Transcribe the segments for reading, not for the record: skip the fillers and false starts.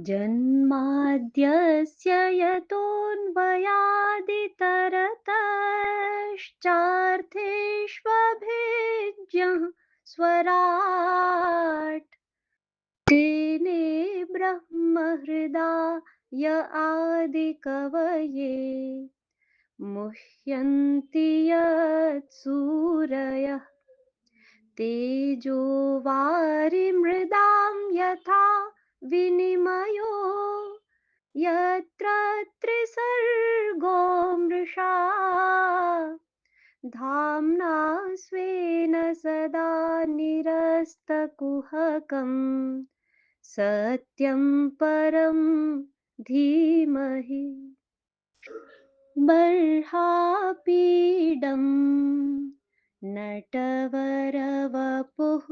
जन्माद्यस्य यतोऽन्वयादितरतश्चार्थेष्वभिज्ञः स्वराट् तेने ब्रह्महृदाय आदिकवये मुह्यन्ति यत्सूरयः तेजो वारिमृदां यथा विनिमयो यत्र त्रिसर्गो मृषा धाम्ना स्वेन सदा निरस्तकुहकं सत्यं परं धीमहि बर्हापीडं नटवरवपुः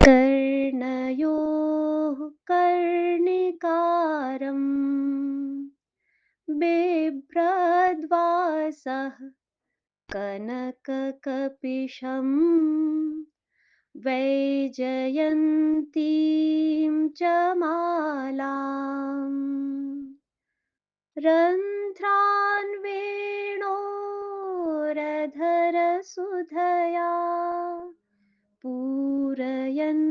कर्णयोः कर्णिकारम् बिभ्रद्वासः कनककपिशम् वैजयन्तीं च मालाम् रन्ध्रान् वेणोरधरसुधया पूरयन्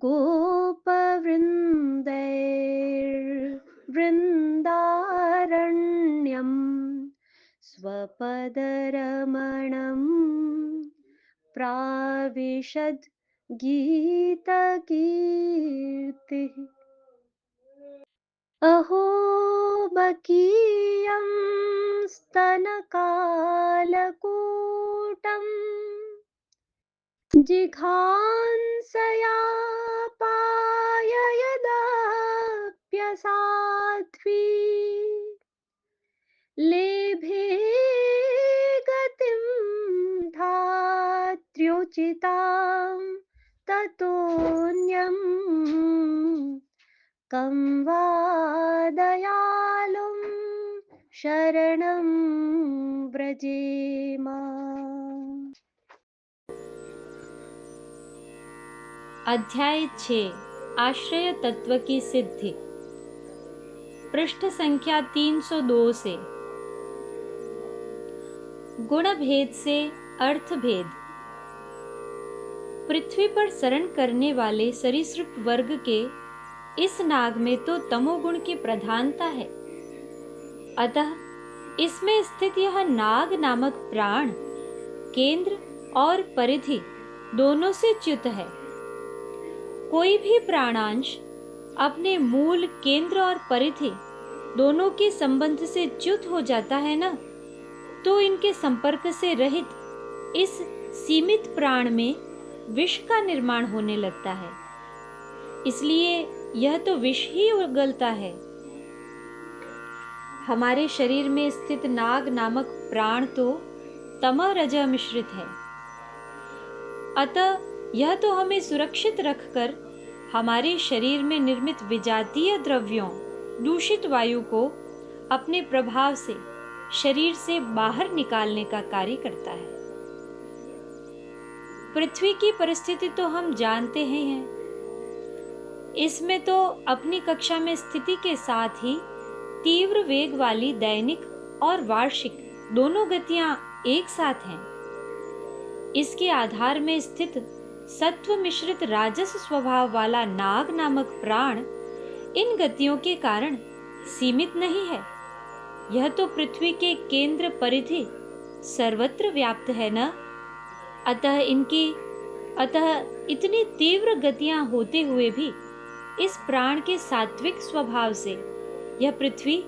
गोपवृन्दैर्वृन्दारण्यं स्वपदरमणं प्राविशद् गीतकीर्तिः अहो बकीयं स्तनकालकूटम् जिघांसया पाययदप्यसाध्वी लेभे गतिं धात्र्योचितां ततोऽन्यम् कं वा दयालुं शरणं व्रजेम। अध्याय 6 आश्रय तत्व की सिद्धि। पृष्ठ संख्या 302 से। गुण भेद से अर्थ भेद। पृथ्वी पर शरण करने वाले सरीसृप वर्ग के इस नाग में तो तमोगुण की प्रधानता है, अतः इसमें स्थित यह नाग नामक प्राण केंद्र और परिधि दोनों से च्युत है। कोई भी प्राणांश अपने मूल केंद्र और परिधि दोनों के संबंध से च्युत हो जाता है ना, तो इनके संपर्क से रहित इस सीमित प्राण में विष का निर्माण होने लगता है। इसलिए यह तो विष ही उगलता है। हमारे शरीर में स्थित नाग नामक प्राण तो तम रज मिश्रित है, अतः यह तो हमें सुरक्षित रखकर हमारे शरीर में निर्मित विजातीय द्रव्यों दूषित वायु को अपने प्रभाव से शरीर से बाहर निकालने का कार्य करता है। पृथ्वी की परिस्थिति तो हम जानते ही हैं। इसमें तो अपनी कक्षा में स्थिति के साथ ही तीव्र वेग वाली दैनिक और वार्षिक दोनों गतियां एक साथ हैं। इसके आधार में स्थित सत्व मिश्रित राजस स्वभाव वाला नाग नामक प्राण इन गतियों के कारण सीमित नहीं है। यह तो पृथ्वी के केंद्र परिधि सर्वत्र व्याप्त है न। अतः इतनी तीव्र गतियां होते हुए भी इस प्राण के सात्विक स्वभाव से यह पृथ्वी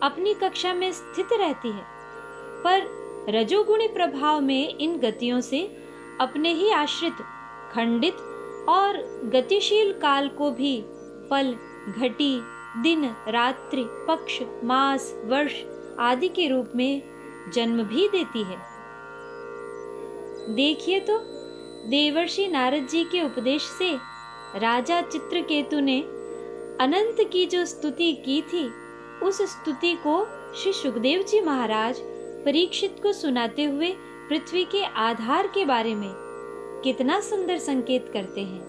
अपनी कक्षा में स्थित रहती है, पर रजोगुणी प्रभाव में इन गतियों से अपने ही आश्रित खंडित और गतिशील काल को भी पल, घटी, दिन, रात्रि, पक्ष, मास, वर्ष आदि के रूप में जन्म भी देती है। देखिए तो, देवर्षि नारद जी के उपदेश से राजा चित्रकेतु ने अनंत की जो स्तुति की थी, उस स्तुति को श्री सुखदेव जी महाराज परीक्षित को सुनाते हुए पृथ्वी के आधार के बारे में कितना सुंदर संकेत करते हैं।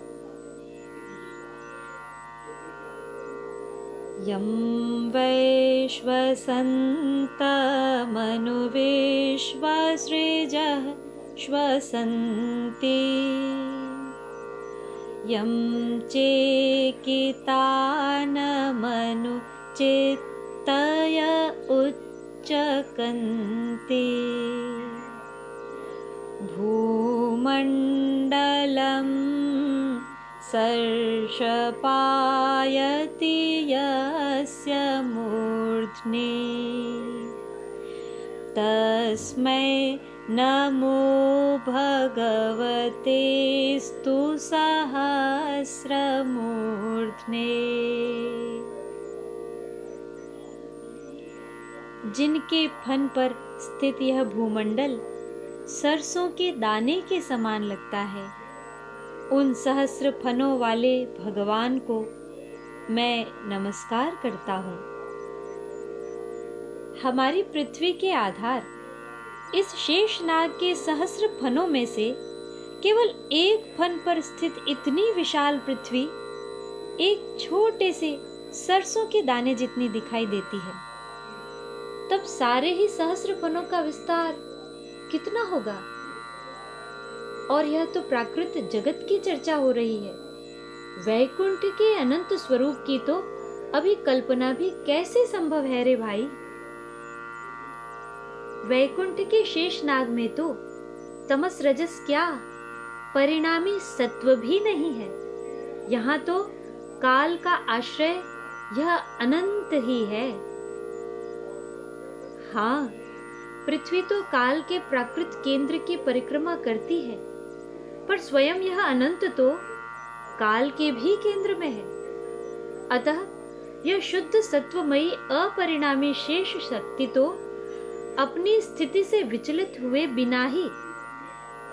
यं वैश्वसन्तमनुविश्वसृजः श्वसन्ति यं चेकितानमनुचित्तय उच्चकन्ति भूमण्डलं सर्षपायति यस्य मूर्ध्नि तस्मै नमो भगवतेस्तु सहस्रमूर्ध्ने। जिनके फन पर स्थित यह भूमंडल सरसों के दाने के समान लगता है, उन सहस्र फनों वाले भगवान को मैं नमस्कार करता हूँ। हमारी पृथ्वी के आधार इस शेषनाग के सहस्र फनों में से केवल एक फन पर स्थित इतनी विशाल पृथ्वी एक छोटे से सरसों के दाने जितनी दिखाई देती है, तब सारे ही सहस्र फनों का विस्तार कितना होगा। और यह तो प्राकृत जगत की चर्चा हो रही है, वैकुंठ के अनंत स्वरूप की तो अभी कल्पना भी कैसे संभव है रे भाई। वैकुंठ के शेषनाग में तो तमस रजस क्या, परिणामी सत्व भी नहीं है। यहाँ तो काल का आश्रय यह अनंत ही है। हाँ, पृथ्वी तो काल के प्राकृत केंद्र की परिक्रमा करती है, पर स्वयं यह अनंत तो काल के भी केंद्र में है। अतः यह शुद्ध सत्वमयी अपरिणामी शेष शक्ति तो अपनी स्थिति से विचलित हुए बिना ही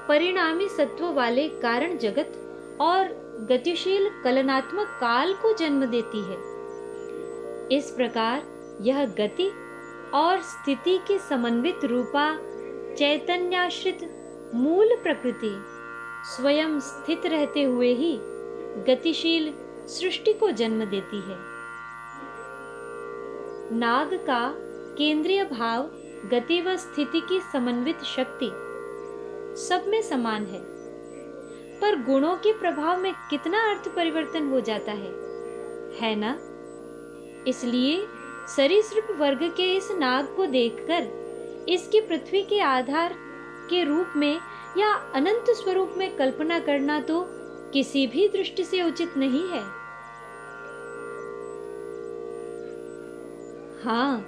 परिणामी सत्व वाले कारण जगत और गतिशील कलनात्मक काल को जन्म देती है। इस प्रकार यह गति और स्थिति की समन्वित रूपा चैतन्याश्रित मूल प्रकृति स्वयं स्थित रहते हुए ही गतिशील सृष्टि को जन्म देती है। नाग का केंद्रीय भाव गति व स्थिति की समन्वित शक्ति सब में समान है पर गुणों के प्रभाव में कितना अर्थ परिवर्तन हो जाता है ना। इसलिए सरीसृप वर्ग के इस नाग को देखकर इसकी पृथ्वी के आधार के रूप में या अनंत स्वरूप में कल्पना करना तो किसी भी दृष्टि से उचित नहीं है। हाँ,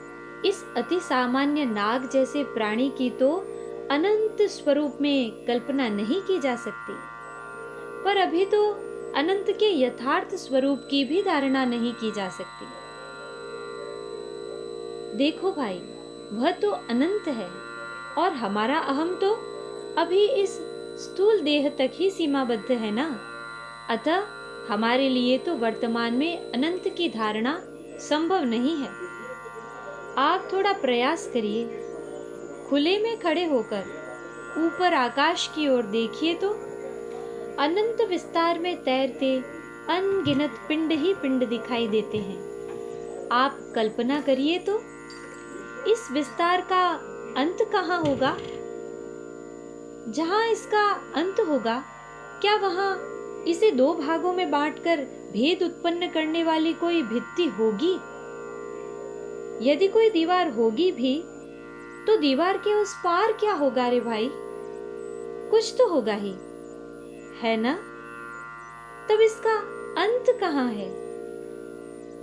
इस अति सामान्य नाग जैसे प्राणी की तो अनंत स्वरूप में कल्पना नहीं की जा सकती, पर अभी तो अनंत के यथार्थ स्वरूप की भी धारणा नहीं की जा सकती। देखो भाई, वह तो अनंत है और हमारा अहम तो अभी इस स्थूल देह तक ही सीमाबद्ध है ना। अतः हमारे लिए तो वर्तमान में अनंत की धारणा संभव नहीं है। आप थोड़ा प्रयास करिए, खुले में खड़े होकर ऊपर आकाश की ओर देखिए तो अनंत विस्तार में तैरते अनगिनत पिंड ही पिंड दिखाई देते हैं। आप कल्पना करिए तो इस विस्तार का अंत कहाँ होगा? जहाँ इसका अंत होगा, क्या वहाँ इसे दो भागों में बांटकर भेद उत्पन्न करने वाली कोई भित्ति होगी? यदि कोई दीवार होगी भी तो दीवार के उस पार क्या होगा रे भाई? कुछ तो होगा ही, है ना? तब इसका अंत कहाँ है?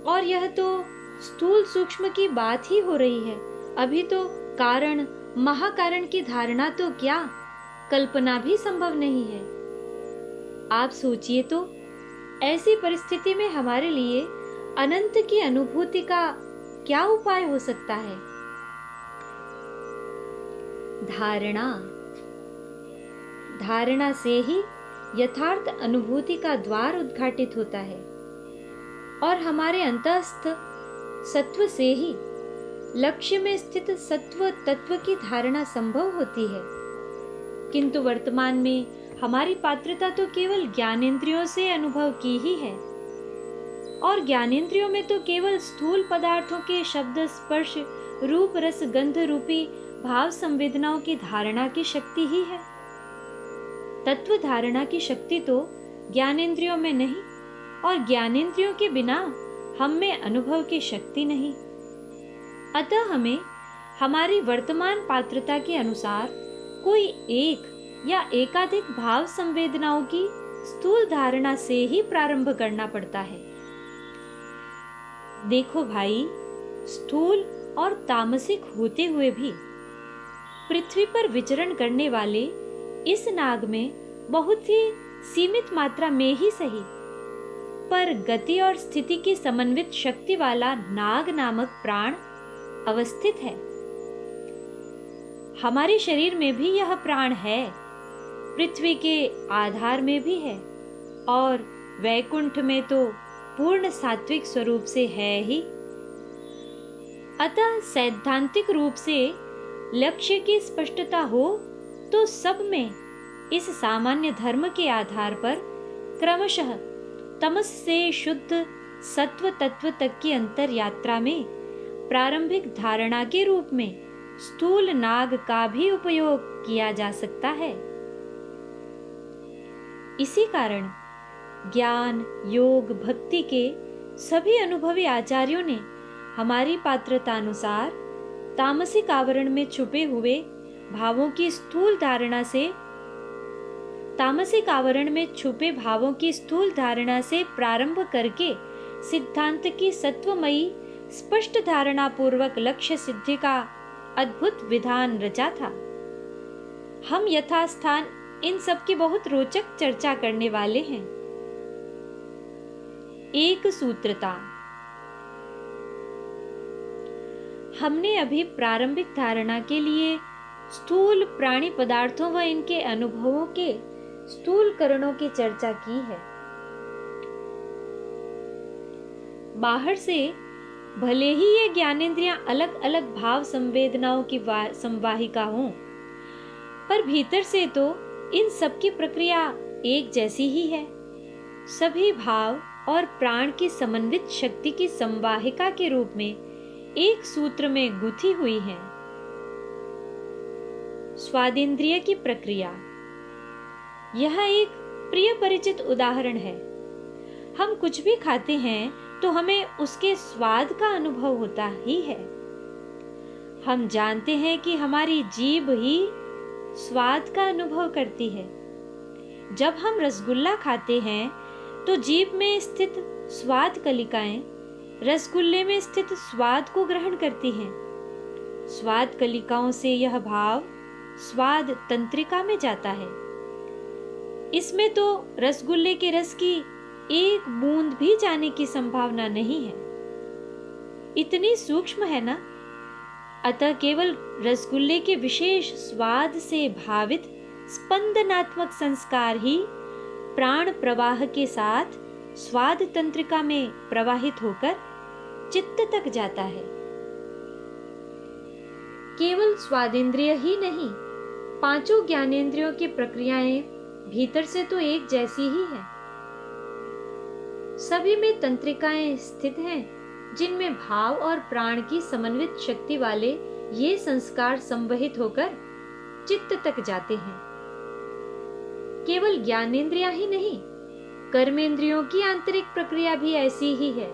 और यह तो स्थूल सूक्ष्म की बात ही हो रही है। अभी तो कारण महाकारण की धारणा तो क्या, कल्पना भी संभव नहीं है। आप सोचिए तो, ऐसी परिस्थिति में हमारे लिए अनंत की अनुभूति का क्या उपाय हो सकता है? धारणा से ही यथार्थ अनुभूति का द्वार उद्घाटित होता है और हमारे अंतस्थ सत्व से ही लक्ष्य में स्थित सत्व तत्व की धारणा संभव होती है। किंतु वर्तमान में हमारी पात्रता तो केवल ज्ञानेंद्रियों से अनुभव की ही है। और ज्ञानेंद्रियों में तो केवल स्थूल पदार्थों के शब्द, स्पर्श, रूप, रस, गंध रूपी भाव संवेदनाओं की धारणा की शक्ति ही है। तत्व धारणा की शक्ति तो ज्ञानेंद्रियों में नहीं, और ज्ञानेंद्रियों के बिना हम में अनुभव की शक्ति नहीं। अतः हमें हमारी वर्तमान पात्रता के अनुसार कोई एक या एकाधिक भाव संवेदनाओं की स्थूल धारणा से ही प्रारंभ करना पड़ता है। देखो भाई, स्थूल और तामसिक होते हुए भी पृथ्वी पर विचरण करने वाले इस नाग में बहुत ही सीमित मात्रा में ही सही, पर गति और स्थिति की समन्वित शक्ति वाला नाग नामक प्राण अवस्थित है। हमारे शरीर में भी यह प्राण है, पृथ्वी के आधार में भी है, और वैकुंठ में तो पूर्ण सात्विक स्वरूप से है ही। अतः सैद्धांतिक रूप से लक्ष्य की स्पष्टता हो तो सब में इस सामान्य धर्म के आधार पर क्रमशः तमस से शुद्ध सत्व तत्व तक की अंतर यात्रा में प्रारंभिक धारणा के रूप में स्थूल नाग का भी उपयोग किया जा सकता है। इसी कारण ज्ञान, योग, भक्ति के सभी अनुभवी आचार्यों ने हमारी पात्रता अनुसार तामसिक आवरण में छुपे हुए भावों की स्थूल धारणा से तामसिक आवरण में छुपे भावों की स्थूल धारणा से प्रारंभ करके सिद्धांत की सत्वमयी स्पष्ट धारणा पूर्वक लक्ष्य सिद्धि का अद्भुत विधान रचा था। हम यथास्थान इन सब की बहुत रोचक चर्चा करने वाले हैं। एक सूत्रता। हमने अभी प्रारंभिक धारणा के लिए स्थूल प्राणी पदार्थों व इनके अनुभवों के स्थूल करणों की चर्चा की है। बाहर से भले ही ये ज्ञानेंद्रियां अलग अलग भाव संवेदनाओं की संवाहिका हों, पर भीतर से तो इन सब की प्रक्रिया एक जैसी ही है। सभी भाव और प्राण की समन्वित शक्ति की संवाहिका के रूप में एक सूत्र में गुथी हुई है। स्वादेंद्रिय की प्रक्रिया। यह एक प्रिय परिचित उदाहरण है। हम कुछ भी खाते हैं तो हमें उसके स्वाद का अनुभव होता ही है। हम जानते हैं कि हमारी जीभ ही स्वाद का अनुभव करती है। जब हम रसगुल्ला खाते हैं तो जीभ में स्थित स्वाद कलिकाएं रसगुल्ले में स्थित स्वाद को ग्रहण करती हैं। स्वाद कलिकाओं से यह भाव स्वाद तंत्रिका में जाता है। इसमें तो रसगुल्ले के रस की एक बूंद भी जाने की संभावना नहीं है। इतनी सूक्ष्म है ना। अतः केवल रसगुल्ले के विशेष स्वाद से भावित स्पंदनात्मक संस्कार ही प्राण प्रवाह के साथ स्वाद तंत्रिका में प्रवाहित होकर चित्त तक जाता है। केवल स्वादेंद्रिय ही नहीं, पांचों ज्ञानेंद्रियों की प्रक्रियाएं भीतर से तो एक जैसी ही है। सभी में तंत्रिकाएं स्थित हैं जिनमें भाव और प्राण की समन्वित शक्ति वाले ये संस्कार संवहित होकर चित्त तक जाते हैं। केवल ज्ञानेंद्रियां ही नहीं, कर्मेंद्रियों की आंतरिक प्रक्रिया भी ऐसी ही है।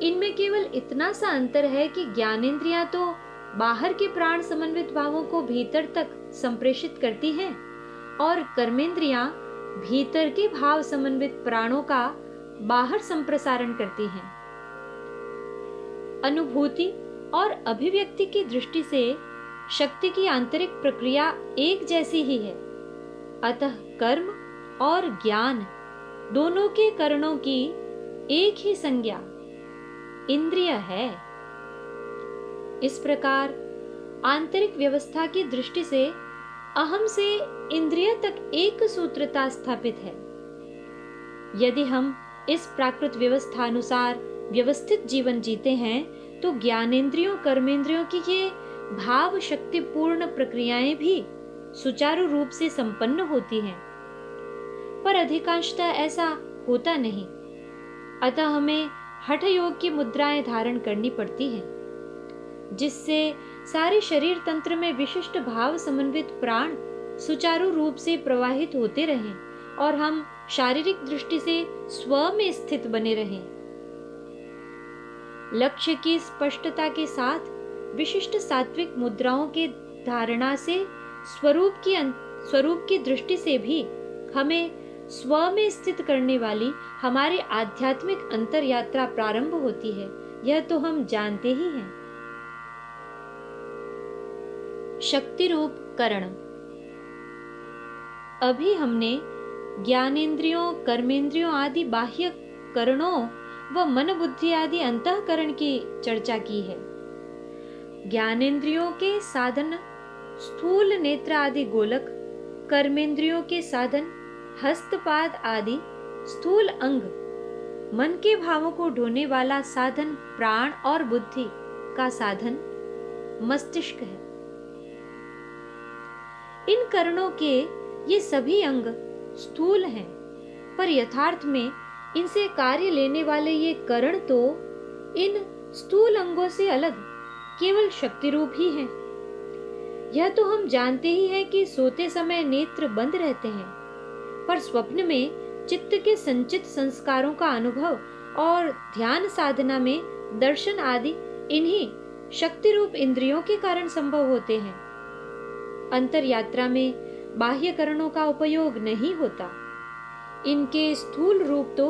इनमें केवल इतना सा अंतर है कि ज्ञानेंद्रियां तो बाहर के प्राण समन्वित भावों को भीतर तक संप्रेषित करती हैं और कर्मेंद्रियां भीतर के भाव समन्वित प्राणों का बाहर संप्रसारण करती हैं। अनुभूति और अभिव्यक्ति की दृष्टि से शक्ति की आंतरिक प्रक्रिया एक जैसी ही है। अतः कर्म और ज्ञान दोनों के करणों की एक ही संज्ञा इंद्रिय है। इस प्रकार आंतरिक व्यवस्था की दृष्टि से अहम से इंद्रिय तक एक सूत्रता स्थापित है। यदि हम इस प्राकृत व्यवस्था अनुसार व्यवस्थित जीवन जीते हैं तो ज्ञानेंद्रियों कर्मेंद्रियों की ये भाव शक्ति पूर्ण प्रक्रियाएं भी सुचारू रूप से संपन्न होती हैं, पर अधिकांशतः ऐसा होता नहीं। अतः हमें हठ योग की मुद्राएं धारण करनी पड़ती हैं, जिससे सारे शरीर तंत्र में विशिष्ट भाव समन्वित प्राण सुचारू रूप से प्रवाहित होते रहें और हम शारीरिक दृष्टि से स्व में स्थित बने रहें। लक्ष्य की स्पष्टता के साथ विशिष्ट सात्विक मुद्राओं के धारणा से स्वरूप की दृष्टि से भी हमें स्व में स्थित करने वाली हमारी आध्यात्मिक अंतर यात्रा प्रारंभ होती है। यह तो हम जानते ही हैं। शक्ति रूप करण। अभी हमने ज्ञानेंद्रियों, कर्मेंद्रियों आदि बाह्य करणों व मन बुद्धि आदि अंतःकरण की चर्चा की है। ज्ञानेंद्रियों के साधन स्थूल नेत्र आदि गोलक, कर्मेंद्रियों के साधन हस्तपाद आदि स्थूल अंग, मन के भावों को ढोने वाला साधन प्राण और बुद्धि का साधन मस्तिष्क है। इन करणों के ये सभी अंग स्थूल हैं, पर यथार्थ में इनसे कार्य लेने वाले ये करण तो इन स्थूल अंगों से अलग केवल शक्ति रूप ही हैं। यह तो हम जानते ही हैं कि सोते समय नेत्र बंद रहते हैं, पर स्वप्न में चित्त के संचित संस्कारों का अनुभव और ध्यान साधना में दर्शन आदि इन्हीं शक्ति रूप इंद्रियों के कारण संभव होते हैं। अंतर यात्रा में बाह्य करणों का उपयोग नहीं होता। इनके स्थूल रूप तो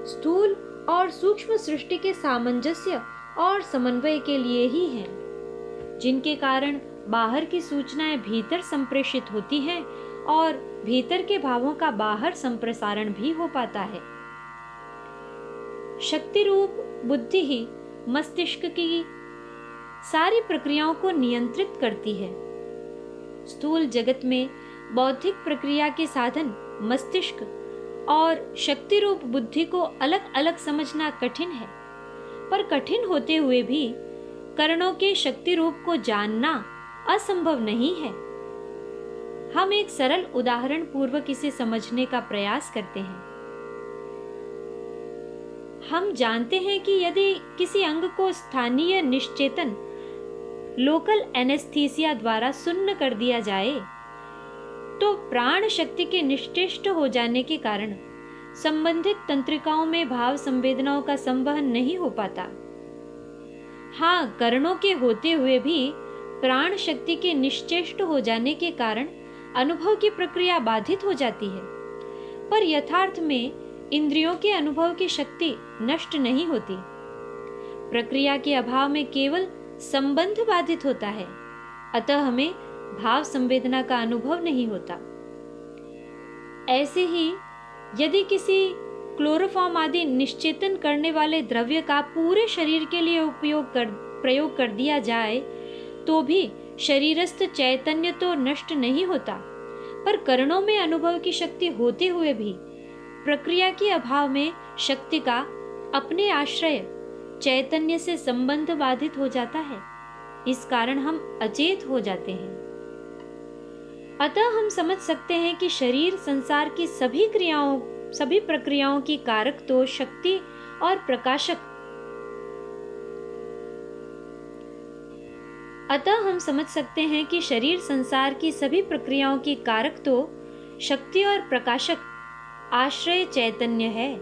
स्थूल और सूक्ष्म सृष्टि के सामंजस्य और समन्वय के लिए ही हैं, जिनके कारण बाहर की सूचनाएं भीतर संप्रेषित होती हैं और भीतर के भावों का बाहर संप्रसारण भी हो पाता है। शक्ति रूप बुद्धि ही मस्तिष्क की सारी प्रक्रियाओं को नियंत्रित करती है। स्थूल जगत में बौद्धिक प्रक्रिया के साधन मस्तिष्क और शक्ति रूप बुद्धि को अलग अलग समझना कठिन है, पर कठिन होते हुए भी करणों के शक्ति रूप को जानना असंभव नहीं है। हम एक सरल उदाहरण पूर्वक इसे समझने का प्रयास करते हैं। हम जानते हैं कि यदि किसी अंग को स्थानीय निश्चेतन लोकल एनेस्थीसिया द्वारा सुन्न कर दिया जाए तो प्राण शक्ति के निश्चेष्ट हो जाने के कारण संबंधित तंत्रिकाओं में भाव संवेदनाओं का संवहन नहीं हो पाता। हाँ, करणों के होते हुए भी प्राण शक्ति के निश्चेष्ट हो जाने के कारण अनुभव की प्रक्रिया बाधित हो जाती है, पर यथार्थ में इंद्रियों के अनुभव की शक्ति नष्ट नहीं होती। प्रक्रिया के अभाव में केवल संबंध बाधित होता है, अतः हमें भाव संवेदना का अनुभव नहीं होता। ऐसे ही यदि किसी क्लोरोफॉर्म आदि निश्चेतन करने वाले द्रव्य का पूरे शरीर के लिए प्रयोग कर दिया जाए तो भी शरीरस्थ चैतन्य तो नष्ट नहीं होता, पर करणों में अनुभव की शक्ति होते हुए भी प्रक्रिया के अभाव में शक्ति का अपने आश्रय चैतन्य से संबंध बाधित हो जाता है। इस कारण हम अचेत हो जाते हैं। अतः हम समझ सकते हैं कि शरीर संसार की सभी प्रक्रियाओं की कारक तो शक्ति और प्रकाशक अतः हम समझ सकते हैं कि शरीर संसार की सभी प्रक्रियाओं की कारक तो शक्ति और प्रकाशक आश्रय चैतन्य है।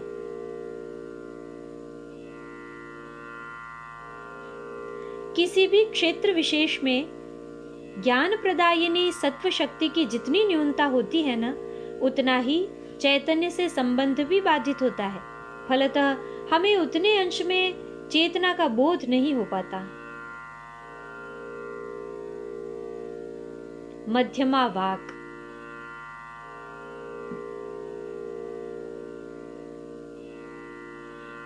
किसी भी क्षेत्र विशेष में ज्ञान प्रदायिनी सत्व शक्ति की जितनी न्यूनता होती है ना, उतना ही चैतन्य से संबंध भी बाधित होता है। फलतः हमें उतने अंश में चेतना का बोध नहीं हो पाता। मध्यमा वाक।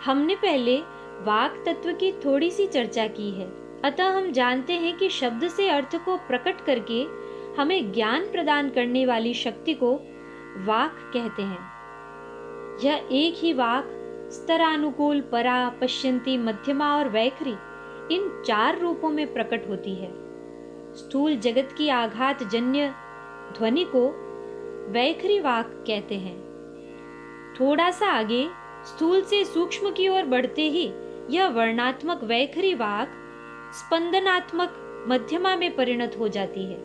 हमने पहले वाक तत्व की थोड़ी सी चर्चा की है, अतः हम जानते हैं कि शब्द से अर्थ को प्रकट करके हमें ज्ञान प्रदान करने वाली शक्ति को वाक कहते हैं। यह एक ही वाक स्तरानुकूल, परा, पश्यन्ती, मध्यमा और वैखरी इन 4 रूपों में प्रकट होती है। स्थूल जगत की आघात जन्य ध्वनि को वैखरी वाक कहते हैं। थोड़ा सा आगे स्थूल से सूक्ष्म की ओर बढ़ते ही यह वर्णात्मक वैखरी वाक स्पंदनात्मक मध्यमा में परिणत हो जाती है।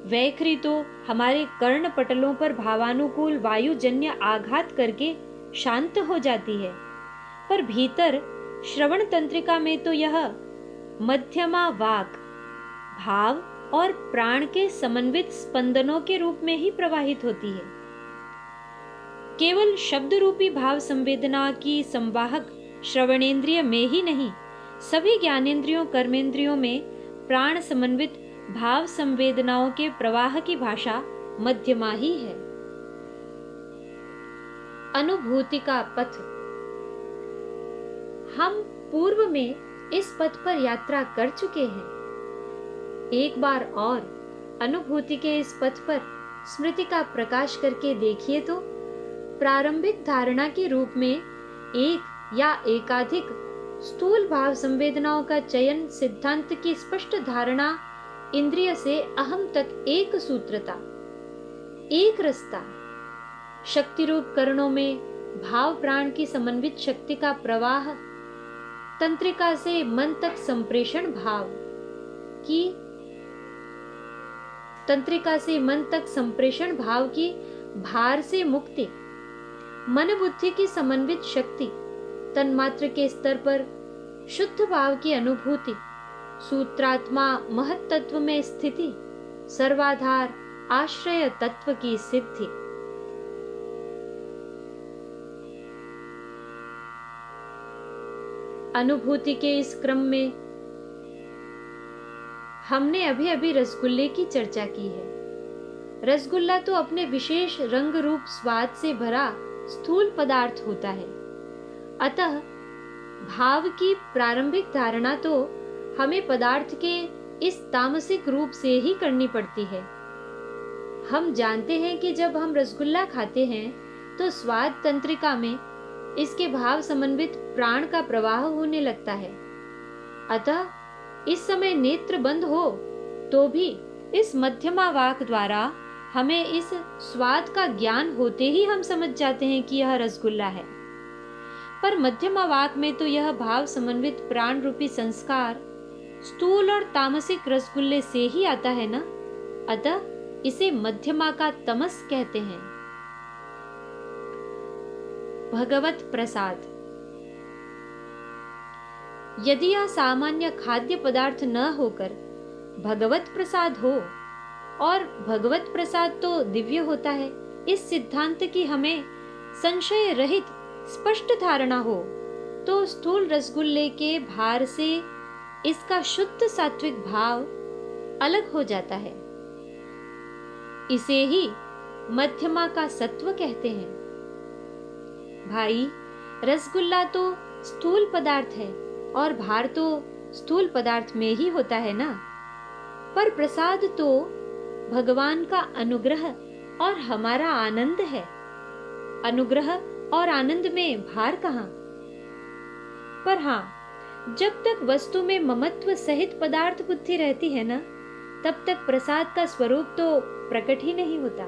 वैखरी तो हमारे कर्ण पटलों पर भावानुकूल वायुजन्य आघात करके शांत हो जाती है, पर भीतर श्रवण तंत्रिका में तो यह मध्यमा वाक भाव और प्राण के समन्वित स्पंदनों के रूप में ही प्रवाहित होती है। केवल शब्द रूपी भाव संवेदना की संवाहक श्रवणेन्द्रिय में ही नहीं, सभी ज्ञानेन्द्रियों कर्मेंद्रियों में प्राण समन्वित भाव संवेदनाओं के प्रवाह की भाषा मध्यमा ही है। अनुभूति का पथ। हम पूर्व में इस पथ पर यात्रा कर चुके हैं। एक बार और अनुभूति के इस पथ पर स्मृति का प्रकाश करके देखिए तो प्रारंभिक धारणा के रूप में एक या एकाधिक स्थूल भाव संवेदनाओं का चयन सिद्धांत की स्पष्ट धारणा इंद्रिय से अहम तक एक सूत्रता, एक रस्ता, शक्ति रूप करणों में भाव प्राण की समन्वित शक्ति का प्रवाह, तंत्रिका से मन तक संप्रेषण भाव की, तंत्रिका से मन तक संप्रेषण भाव की भार से मुक्ति, मन बुद्धि की समन्वित शक्ति, तन्मात्र के स्तर पर शुद्ध भाव की अनुभूति, सूत्रात्मा महत तत्व में स्थिति, सर्वाधार आश्रय तत्व की सिद्धि। अनुभूति के इस क्रम में हमने अभी अभी रसगुल्ले की चर्चा की है। रसगुल्ला तो अपने विशेष रंग रूप स्वाद से भरा स्थूल पदार्थ होता है। अतः भाव की प्रारंभिक धारणा तो हमें पदार्थ के इस तामसिक रूप से ही करनी पड़ती है। हम जानते हैं कि जब हम रसगुल्ला खाते हैं तो स्वाद तंत्रिका में इसके भाव समन्वित प्राण का प्रवाह होने लगता है। अतः इस समय नेत्र बंद हो तो भी इस मध्यमा वाक द्वारा हमें इस स्वाद का ज्ञान होते ही हम समझ जाते हैं कि यह रसगुल्ला है। पर मध्यमा वाक में तो यह भाव समन्वित प्राण रूपी संस्कार स्थूल और तामसिक रसगुल्ले से ही आता है ना। अतः इसे मध्यमा का तमस कहते हैं। भगवत प्रसाद। यदि यह सामान्य खाद्य पदार्थ न होकर भगवत प्रसाद हो, और भगवत प्रसाद तो दिव्य होता है, इस सिद्धांत की हमें संशय रहित स्पष्ट धारणा हो, तो स्थूल रसगुल्ले के भार से इसका शुद्ध सात्विक भाव अलग हो जाता है। इसे ही मध्यमा का सत्व कहते हैं। भाई, रसगुल्ला तो स्थूल पदार्थ है और भार तो स्थूल पदार्थ में ही होता है ना। पर प्रसाद तो भगवान का अनुग्रह और हमारा आनंद है। अनुग्रह और आनंद में भार कहाँ? पर हाँ, जब तक वस्तु में ममत्व सहित पदार्थ बुद्धि रहती है ना, तब तक प्रसाद का स्वरूप तो प्रकट ही नहीं होता।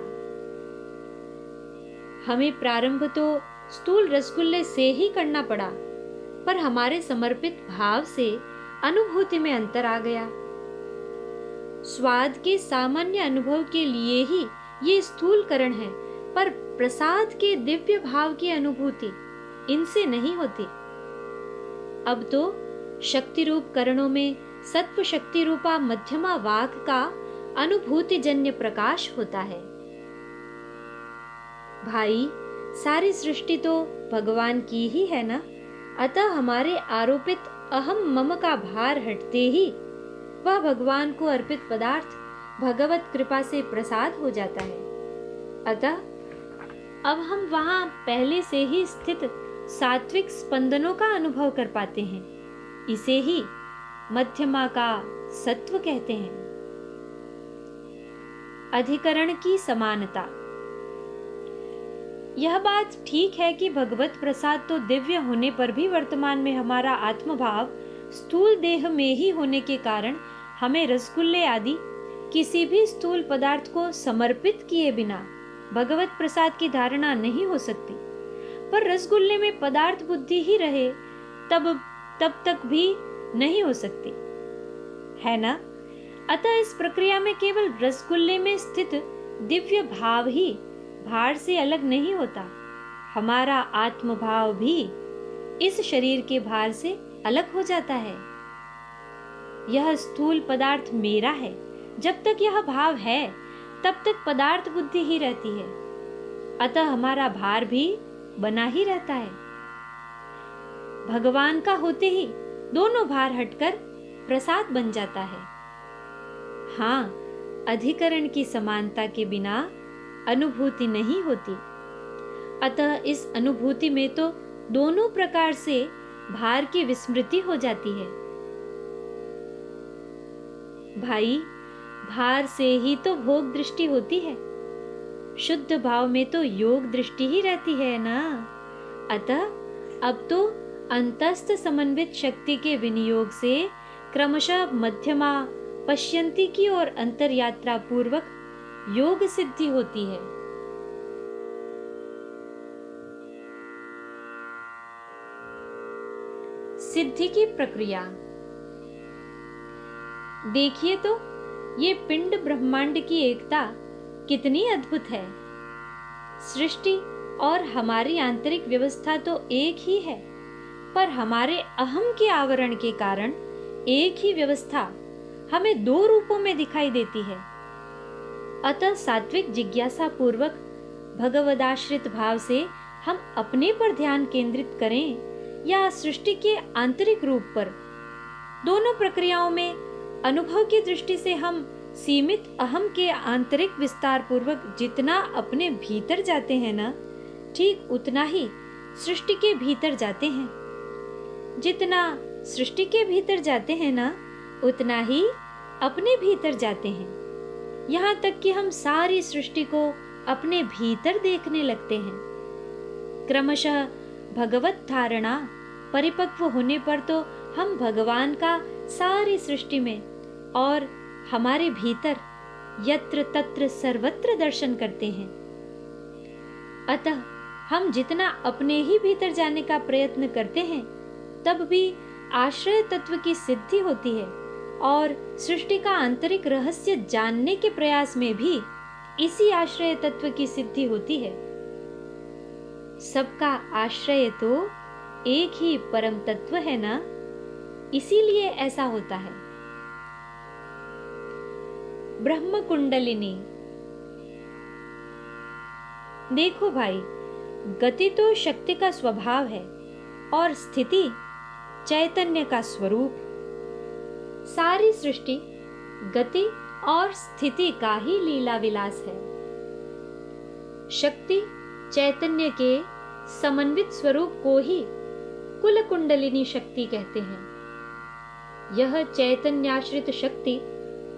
हमें प्रारंभ तो स्थूल रसगुल्ले से ही करना पड़ा, पर हमारे समर्पित भाव से अनुभूति में अंतर आ गया। स्वाद के सामान्य अनुभव के लिए ही ये स्थूलकरण है, पर प्रसाद के दिव्य भाव की अनुभूति इनसे नहीं होती। अब तो शक्ति रूप करणों में सत्व शक्ति रूपा मध्यमा वाक का अनुभूतिजन्य प्रकाश होता है। भाई, सारी सृष्टि तो भगवान की ही है ना। अतः हमारे आरोपित अहम मम का भार हटते ही वह भगवान को अर्पित पदार्थ भगवत कृपा से प्रसाद हो जाता है। अतः अब हम वहां पहले से ही स्थित सात्विक स्पंदनों का अनुभव कर पाते हैं। इसे ही मध्यमा का सत्व कहते हैं। अधिकरण की समानता। यह बात ठीक है कि भगवत प्रसाद तो दिव्य होने पर भी वर्तमान में हमारा आत्मभाव स्थूल देह में ही होने के कारण हमें रसगुल्ले आदि किसी भी स्थूल पदार्थ को समर्पित किए बिना भगवत प्रसाद की धारणा नहीं हो सकती। पर रसगुल्ले में पदार्थ बुद्धि ही रहे तब तक भी नहीं हो सकती, है ना? अतः इस प्रक्रिया में केवल रसगुल्ले में स्थित दिव्य भाव ही भार से अलग नहीं होता, हमारा आत्म भाव भी इस शरीर के भार से अलग हो जाता है। यह स्थूल पदार्थ मेरा है, जब तक यह भाव है तब तक पदार्थ बुद्धि ही रहती है, अतः हमारा भार भी बना ही रहता है। भगवान का होते ही दोनों भार हटकर प्रसाद बन जाता है। हाँ, अधिकरण की समानता के बिना अनुभूति नहीं होती, अतः इस अनुभूति में तो दोनों प्रकार से भार की विस्मृति हो जाती है। भाई, भार से ही तो भोग दृष्टि होती है, शुद्ध भाव में तो योग दृष्टि ही रहती है ना। अतः अब तो अंतस्थ समन्वित शक्ति के विनियोग से क्रमशः मध्यमा पश्यंती की और अंतर यात्रा पूर्वक योग सिद्धि होती है। सिद्धि की प्रक्रिया देखिए तो, ये पिंड ब्रह्मांड की एकता कितनी अद्भुत है। सृष्टि और हमारी आंतरिक व्यवस्था तो एक ही है, पर हमारे अहम के आवरण के कारण एक ही व्यवस्था हमें दो रूपों में दिखाई देती है। अतः सात्विक जिज्ञासा पूर्वक भगवदाश्रित भाव से हम अपने पर ध्यान केंद्रित करें या सृष्टि के आंतरिक रूप पर, दोनों प्रक्रियाओं में अनुभव की दृष्टि से हम सीमित अहम के आंतरिक विस्तार पूर्वक जितना अपने भीतर जाते हैं ना, ठीक उतना ही सृष्टि के भीतर जाते हैं। जितना सृष्टि के भीतर जाते हैं ना, उतना ही अपने भीतर जाते हैं। यहाँ तक कि हम सारी सृष्टि को अपने भीतर देखने लगते हैं। क्रमशः भगवत धारणा परिपक्व होने पर तो हम भगवान का सारी सृष्टि में और हमारे भीतर यत्र तत्र सर्वत्र दर्शन करते हैं। अतः हम जितना अपने ही भीतर जाने का प्रयत्न करते हैं, तब भी आश्रय तत्व की सिद्धि होती है और सृष्टि का आंतरिक रहस्य जानने के प्रयास में भी इसी आश्रय तत्व की सिद्धि होती है। सबका आश्रय तो एक ही परम तत्व है ना, इसीलिए ऐसा होता है। ब्रह्म कुंडलिनी। देखो भाई, गति तो शक्ति का स्वभाव है और स्थिति चैतन्य का स्वरूप। सारी सृष्टि गति और स्थिति का ही लीला विलास है। शक्ति चैतन्य के समन्वित स्वरूप को ही कुल कुंडलिनी शक्ति कहते हैं। यह चैतन्याश्रित शक्ति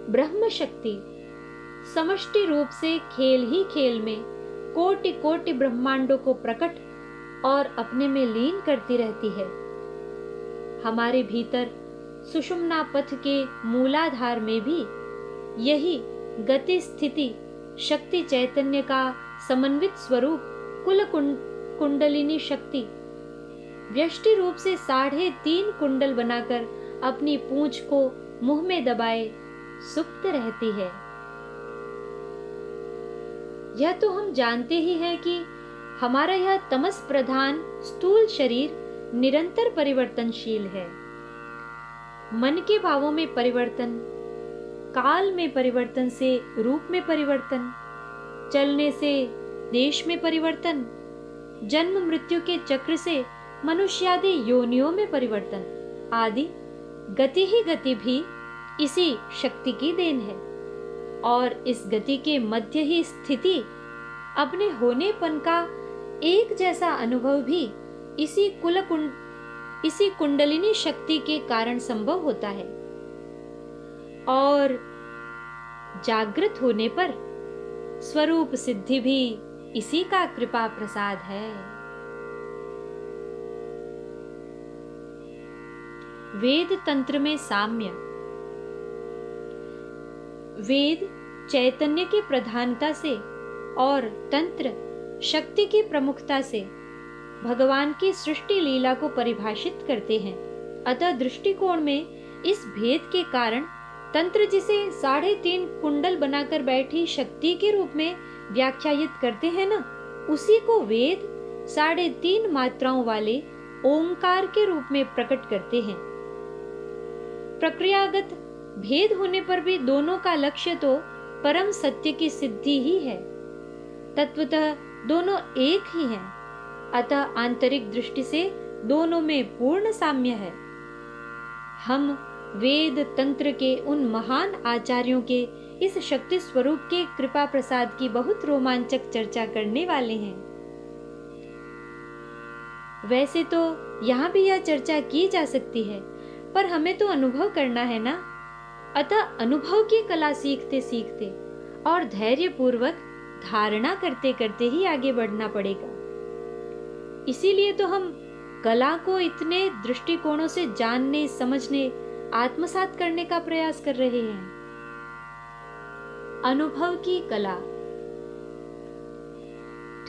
ब्रह्म शक्ति समष्टि रूप से खेल ही खेल में कोटि कोटि ब्रह्मांडों को प्रकट और अपने में लीन करती रहती है। हमारे भीतर सुषुम्ना पथ के मूलाधार में भी यही गति स्थिति शक्ति चैतन्य का समन्वित स्वरूप कुल कुंडलिनी शक्ति व्यष्टि रूप से 3.5 कुंडल बनाकर अपनी पूंछ को मुंह में दबाए सुप्त रहती है। यह तो हम जानते ही हैं कि हमारा यह तमस प्रधान स्थूल शरीर निरंतर परिवर्तनशील है। मन के भावों में परिवर्तन, काल में परिवर्तन से रूप में परिवर्तन, चलने से देश में परिवर्तन, जन्म मृत्यु के चक्र से मनुष्यादि योनियों में परिवर्तन आदि गति ही गति भी इसी शक्ति की देन है। और इस गति के मध्य ही स्थिति अपने होनेपन का एक जैसा अनुभव भी इसी कुंडलिनी शक्ति के कारण संभव होता है। और जागृत होने पर स्वरूप सिद्धि भी इसी का कृपा प्रसाद है। वेद तंत्र में साम्य। वेद चैतन्य की प्रधानता से और तंत्र शक्ति की प्रमुखता से भगवान की सृष्टि लीला को परिभाषित करते हैं। अतः दृष्टिकोण में इस भेद के कारण तंत्र जिसे 3.5 कुंडल बनाकर बैठी शक्ति के रूप में व्याख्यायित करते हैं ना, उसी को वेद 3.5 मात्राओं वाले ओंकार के रूप में प्रकट करते हैं। प्रक्रियागत भेद होने पर भी दोनों का लक्ष्य तो परम सत्य की सिद्धि ही है। तत्वतः दोनों एक ही हैं। अतः आंतरिक दृष्टि से दोनों में पूर्ण साम्य है। हम वेद तंत्र के उन महान आचार्यों के इस शक्ति स्वरूप के कृपा प्रसाद की बहुत रोमांचक चर्चा करने वाले हैं। वैसे तो यहाँ भी यह चर्चा की जा सकती है, पर हमें तो अनुभव करना है ना। अतः अनुभव की कला सीखते सीखते और धैर्य पूर्वक धारणा करते करते ही आगे बढ़ना पड़ेगा। इसीलिए तो हम कला को इतने दृष्टिकोणों से जानने, समझने, आत्मसात करने का प्रयास कर रहे हैं। अनुभव की कला।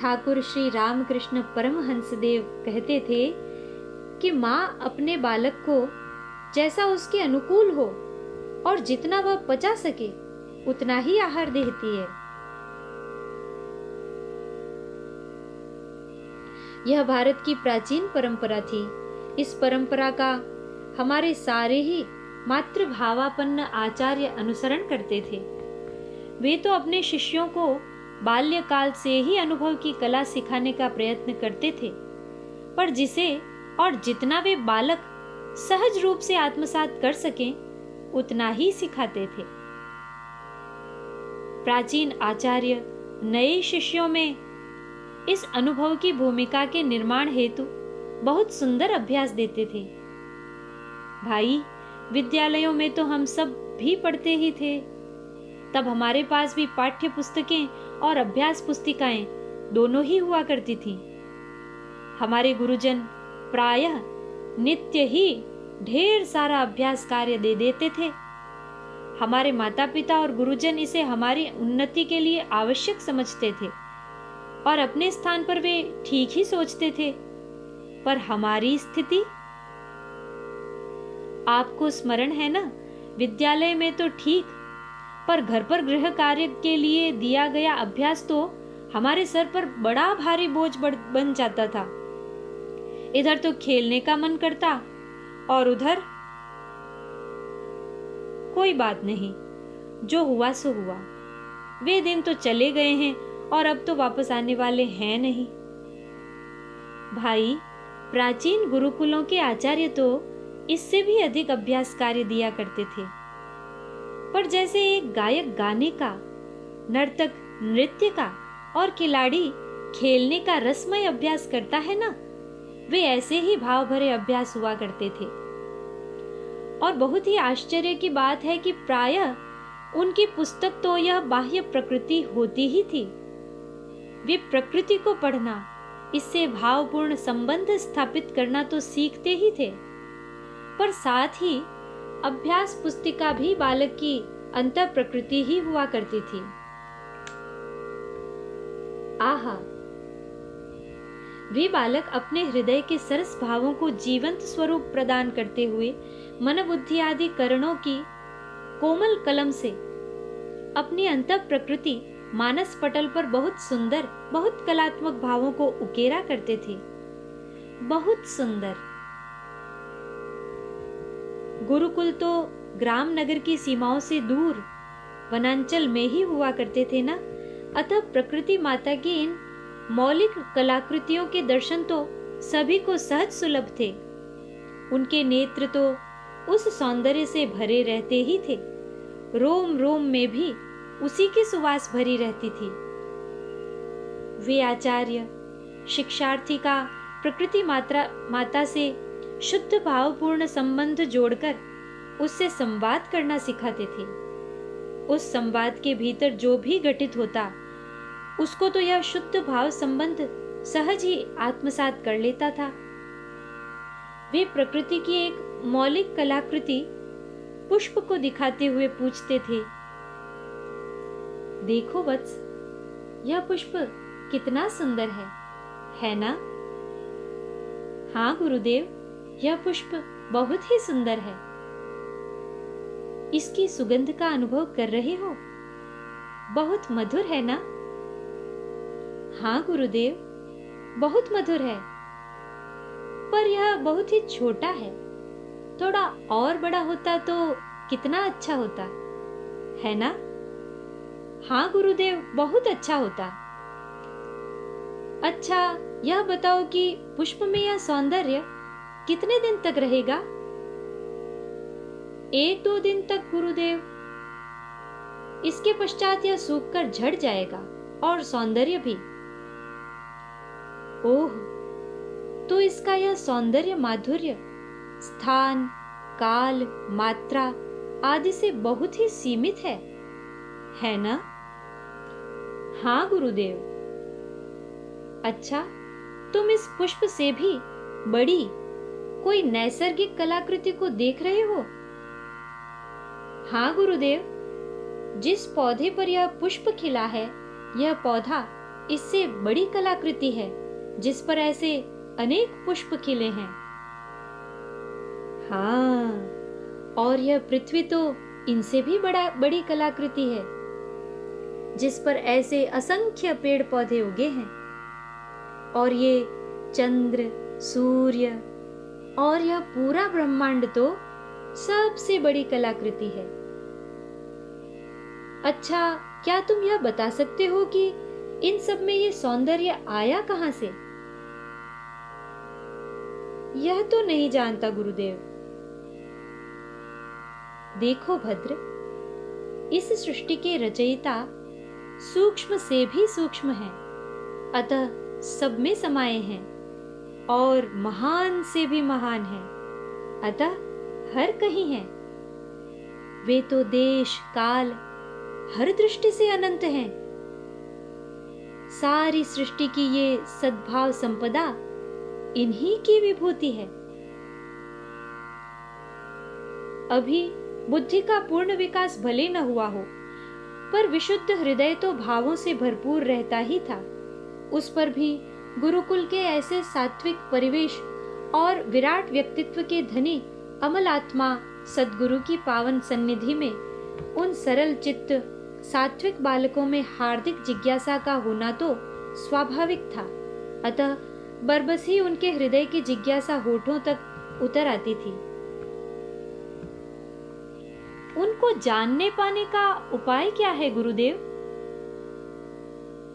ठाकुर श्री रामकृष्ण परमहंसदेव कहते थे कि माँ अपने बालक को जैसा उसके अनुकूल हो और जितना वह पचा सके उतना ही आहार देती है। यह भारत की प्राचीन परंपरा थी। इस परंपरा का हमारे सारे ही मातृभावापन्न आचार्य अनुसरण करते थे। वे तो अपने शिष्यों को बाल्यकाल से ही अनुभव की कला सिखाने का प्रयत्न करते थे, पर जिसे और जितना वे बालक सहज रूप से आत्मसात कर सकें उतना ही सिखाते थे। प्राचीन आचार्य नए शिष्यों में इस अनुभव की भूमिका के निर्माण हेतु बहुत सुंदर अभ्यास देते थे। भाई, विद्यालयों में तो हम सब भी पढ़ते ही थे। तब हमारे पास भी पाठ्य पुस्तकें और अभ्यास पुस्तिकाएं दोनों ही हुआ करती थीं। हमारे गुरुजन प्रायः नित्य ही ढेर सारा अभ्यास कार्य दे देते थे। हमारे माता पिता और गुरुजन इसे हमारी उन्नति के लिए आवश्यक समझते थे और अपने स्थान पर वे ठीक ही सोचते थे। पर हमारी स्थिति आपको स्मरण है ना? विद्यालय में तो ठीक, पर घर पर गृह कार्य के लिए दिया गया अभ्यास तो हमारे सर पर बड़ा भारी बोझ बन जाता था। इधर तो खेलने का मन करता और उधर कोई बात नहीं, जो हुआ सो हुआ। वे दिन तो चले गए हैं और अब तो वापस आने वाले हैं नहीं। भाई, प्राचीन गुरुकुलों के आचार्य तो इससे भी अधिक अभ्यास कार्य दिया करते थे। पर जैसे एक गायक गाने का, नर्तक नृत्य का और खिलाड़ी खेलने का रसमय अभ्यास करता है ना, वे ऐसे ही भाव भरे अभ्यास हुआ करते थे। और बहुत ही आश्चर्य की बात है कि प्रायः उनकी पुस्तक तो यह बाह्य प्रकृति होती ही थी। वे प्रकृति को पढ़ना, इससे भावपूर्ण संबंध स्थापित करना तो सीखते ही थे, पर साथ ही अभ्यास पुस्तिका भी बालक की अंतर प्रकृति ही हुआ करती थी। आहा, वे बालक अपने हृदय के सरस भावों को जीवंत स्वरूप प्रदान करते हुए मन बुद्धि आदि करणों की कोमल कलम से अपनी अंतर प्रकृति मानस पटल पर बहुत सुंदर, बहुत कलात्मक भावों को उकेरा करते थे। बहुत सुंदर। गुरुकुल तो ग्राम नगर की सीमाओं से दूर वनांचल में ही हुआ करते थे ना, अतः प्रकृति माता की इन मौलिक कलाकृतियों के दर्शन तो सभी को सहज सुलभ थे। उनके नेत्र तो उस सौंदर्य से भरे रहते ही थे। रोम रोम में भी उसी की सुवास भरी रहती थी। वे आचार्य शिक्षार्थी का प्रकृति माता से शुद्ध भावपूर्ण संबंध जोड़कर उससे संवाद करना सिखाते थे। उस संवाद के भीतर जो भी घटित होता उसको तो यह शुद्ध भाव संबंध सहज ही आत्मसात कर लेता था। वे प्रकृति की एक मौलिक कलाकृति पुष्प को दिखाते हुए पूछते थे, देखो वत्स, यह पुष्प कितना सुंदर है ना? हाँ गुरुदेव, यह पुष्प बहुत ही सुंदर है। इसकी सुगंध का अनुभव कर रहे हो? बहुत मधुर है ना? हाँ गुरुदेव, बहुत मधुर है, पर यह बहुत ही छोटा है। थोड़ा और बड़ा होता तो कितना अच्छा होता, है ना? हाँ गुरुदेव, बहुत अच्छा होता। अच्छा, यह बताओ कि पुष्प में यह सौंदर्य कितने दिन तक रहेगा? 1-2 दिन तक गुरुदेव। इसके पश्चात यह सूखकर झड़ जाएगा और सौंदर्य भी। ओह, तो इसका यह सौंदर्य माधुर्य स्थान, काल, मात्रा आदि से बहुत ही सीमित है ना? हाँ गुरुदेव। अच्छा, तुम इस पुष्प से भी बड़ी कोई नैसर्गिक कलाकृति को देख रहे हो? हाँ गुरुदेव, जिस पौधे पर यह पुष्प खिला है, यह पौधा इससे बड़ी कलाकृति है, जिस पर ऐसे अनेक पुष्प खिले हैं। हाँ, और यह पृथ्वी तो इनसे भी बड़ी कलाकृति है, जिस पर ऐसे असंख्य पेड़ पौधे उगे हैं। और ये चंद्र, सूर्य और यह पूरा ब्रह्मांड तो सबसे बड़ी कलाकृति है। अच्छा, क्या तुम यह बता सकते हो कि इन सब में ये सौंदर्य आया कहां से? यह तो नहीं जानता गुरुदेव। देखो भद्र, इस सृष्टि के रचयिता सूक्ष्म से भी सूक्ष्म हैं, अतः सब में समाये हैं, और महान से भी महान हैं, अतः हर कहीं हैं। वे तो देश काल हर दृष्टि से अनंत हैं। सारी सृष्टि की ये सद्भाव संपदा इन्हीं की विभूति है। अभी बुद्धि का पूर्ण विकास भले न हुआ हो, पर विशुद्ध हृदय तो भावों से भरपूर रहता ही था। उस पर भी गुरुकुल के ऐसे सात्विक परिवेश और विराट व्यक्तित्व के धनी अमल आत्मा सद्गुरु की पावन सन्निधि में उन सरल चित्त सात्विक बालकों में हार्दिक जिज्ञासा का होना तो स्वाभाविक था। अतः बरबस ही उनके हृदय की जिज्ञासा होठों तक उतर आती थी। उनको जानने पाने का उपाय क्या है गुरुदेव?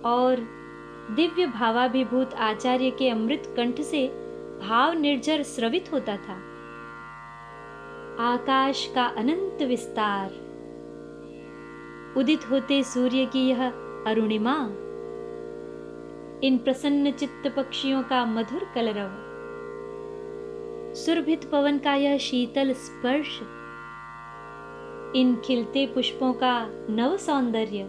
और दिव्य भावाभिभूत आचार्य के अमृत कंठ से भाव निर्झर स्रवित होता था। आकाश का अनंत विस्तार, उदित होते सूर्य की यह अरुणिमा, इन प्रसन्न चित्त पक्षियों का मधुर कलरव, सुरभित पवन का यह शीतल स्पर्श, इन खिलते पुष्पों का नव सौंदर्य,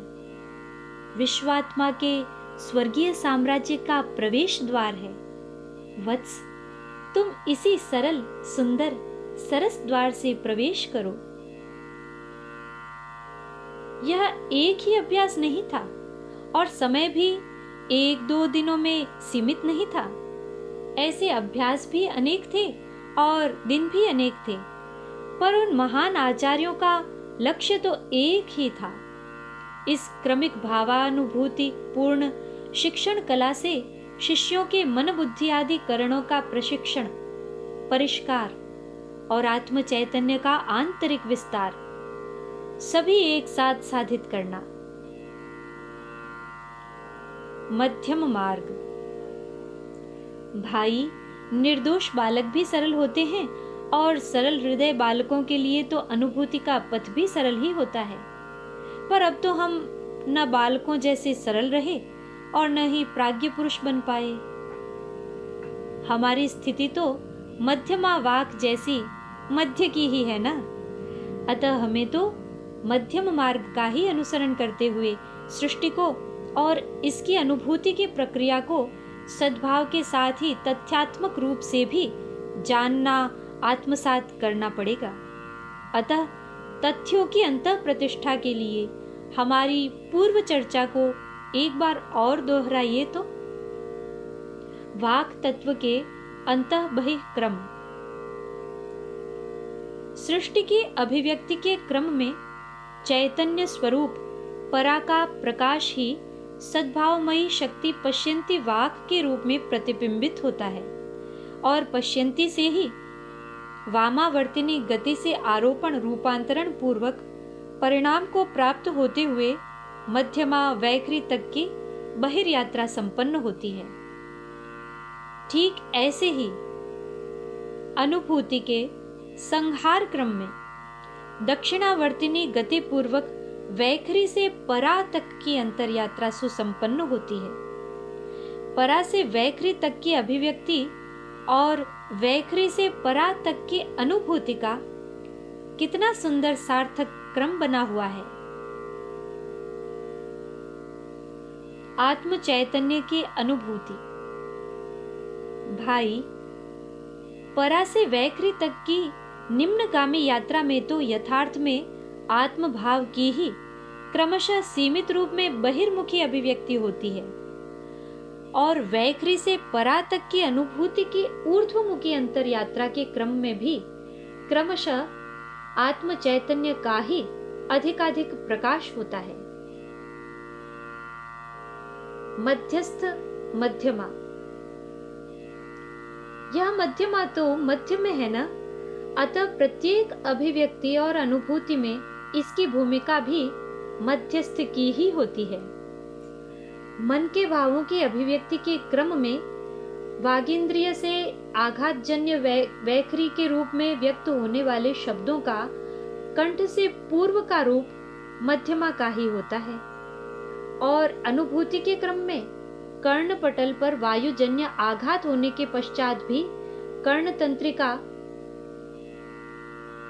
विश्वात्मा के स्वर्गीय साम्राज्य का प्रवेश द्वार है। वत्स, तुम इसी सरल सुंदर सरस द्वार से प्रवेश करो। यह एक ही अभ्यास नहीं था और समय भी 1-2 दिनों में सीमित नहीं था। ऐसे अभ्यास भी अनेक थे और दिन भी अनेक थे, पर उन महान आचार्यों का लक्ष्य तो एक ही था। इस क्रमिक भावानुभूति पूर्ण शिक्षण कला से शिष्यों के मन बुद्धि आदि करणों का प्रशिक्षण, परिष्कार और आत्म चैतन्य का आंतरिक विस्तार सभी एक साथ साधित करना। मध्यम मार्ग। भाई, निर्दोष बालक भी सरल होते हैं और सरल हृदय बालकों के लिए तो अनुभूति का पथ भी सरल ही होता है। पर अब तो हम न बालकों जैसे सरल रहे और न ही प्राज्ञ पुरुष बन पाए। हमारी स्थिति तो मध्यमा वाक जैसी मध्य की ही है ना। अतः हमें तो मध्यम मार्ग का ही अनुसरण करते हुए सृष्टि को और इसकी अनुभूति की प्रक्रिया को सद्भाव के साथ ही तथ्यात्मक रूप से भी जानना, आत्मसात करना पड़ेगा। अतः तथ्यों की अंतः प्रतिष्ठा के लिए हमारी पूर्व चर्चा को एक बार और दोहराइए तो। वाक तत्व के अंतः बहिः क्रम। सृष्टि की अभिव्यक्ति के क्रम में चैतन्य स्वरूप परा का प्रकाश ही सद्भावमयी शक्ति पश्यन्ति वाक् के रूप में प्रतिबिंबित होता है और पश्यन्ति से ही वामावर्तिनी गति से आरोपण रूपांतरण पूर्वक परिणाम को प्राप्त होते हुए मध्यमा वैखरी तक की बहिर्यात्रा संपन्न होती है। ठीक ऐसे ही अनुभूति के संहार क्रम में दक्षिणावर्तिनी गति पूर्वक वैखरी से परा तक की अंतरयात्रा सुसंपन्न होती है। परा से वैखरी तक की अभिव्यक्ति और वैखरी से परा तक की अनुभूति का कितना सुंदर सार्थक क्रम बना हुआ है। आत्म चैतन्य की अनुभूति। भाई, परा से वैखरी तक की निम्नगामी यात्रा में तो यथार्थ में आत्म भाव की ही क्रमशः सीमित रूप में बहिर्मुखी अभिव्यक्ति होती है और वैखरी से परा तक की अनुभूति की ऊर्ध्वमुखी अंतर यात्रा के क्रम में भी क्रमशः आत्म चैतन्य का ही अधिकाधिक प्रकाश होता है। मध्यस्थ मध्यमा। यह मध्यमा तो मध्य में है ना, अतः प्रत्येक अभिव्यक्ति और अनुभूति में इसकी भूमिका भी मध्यस्थ की ही होती है। मन के भावों की अभिव्यक्ति के क्रम में वागींद्रिय से आघातजन्य वैखरी के रूप में व्यक्त होने वाले शब्दों का कंठ से पूर्व का रूप मध्यमा का ही होता है और अनुभूति के क्रम में कर्णपटल पर वायुजन्य आघात होने के पश्चात भी कर्णतंत्रिका,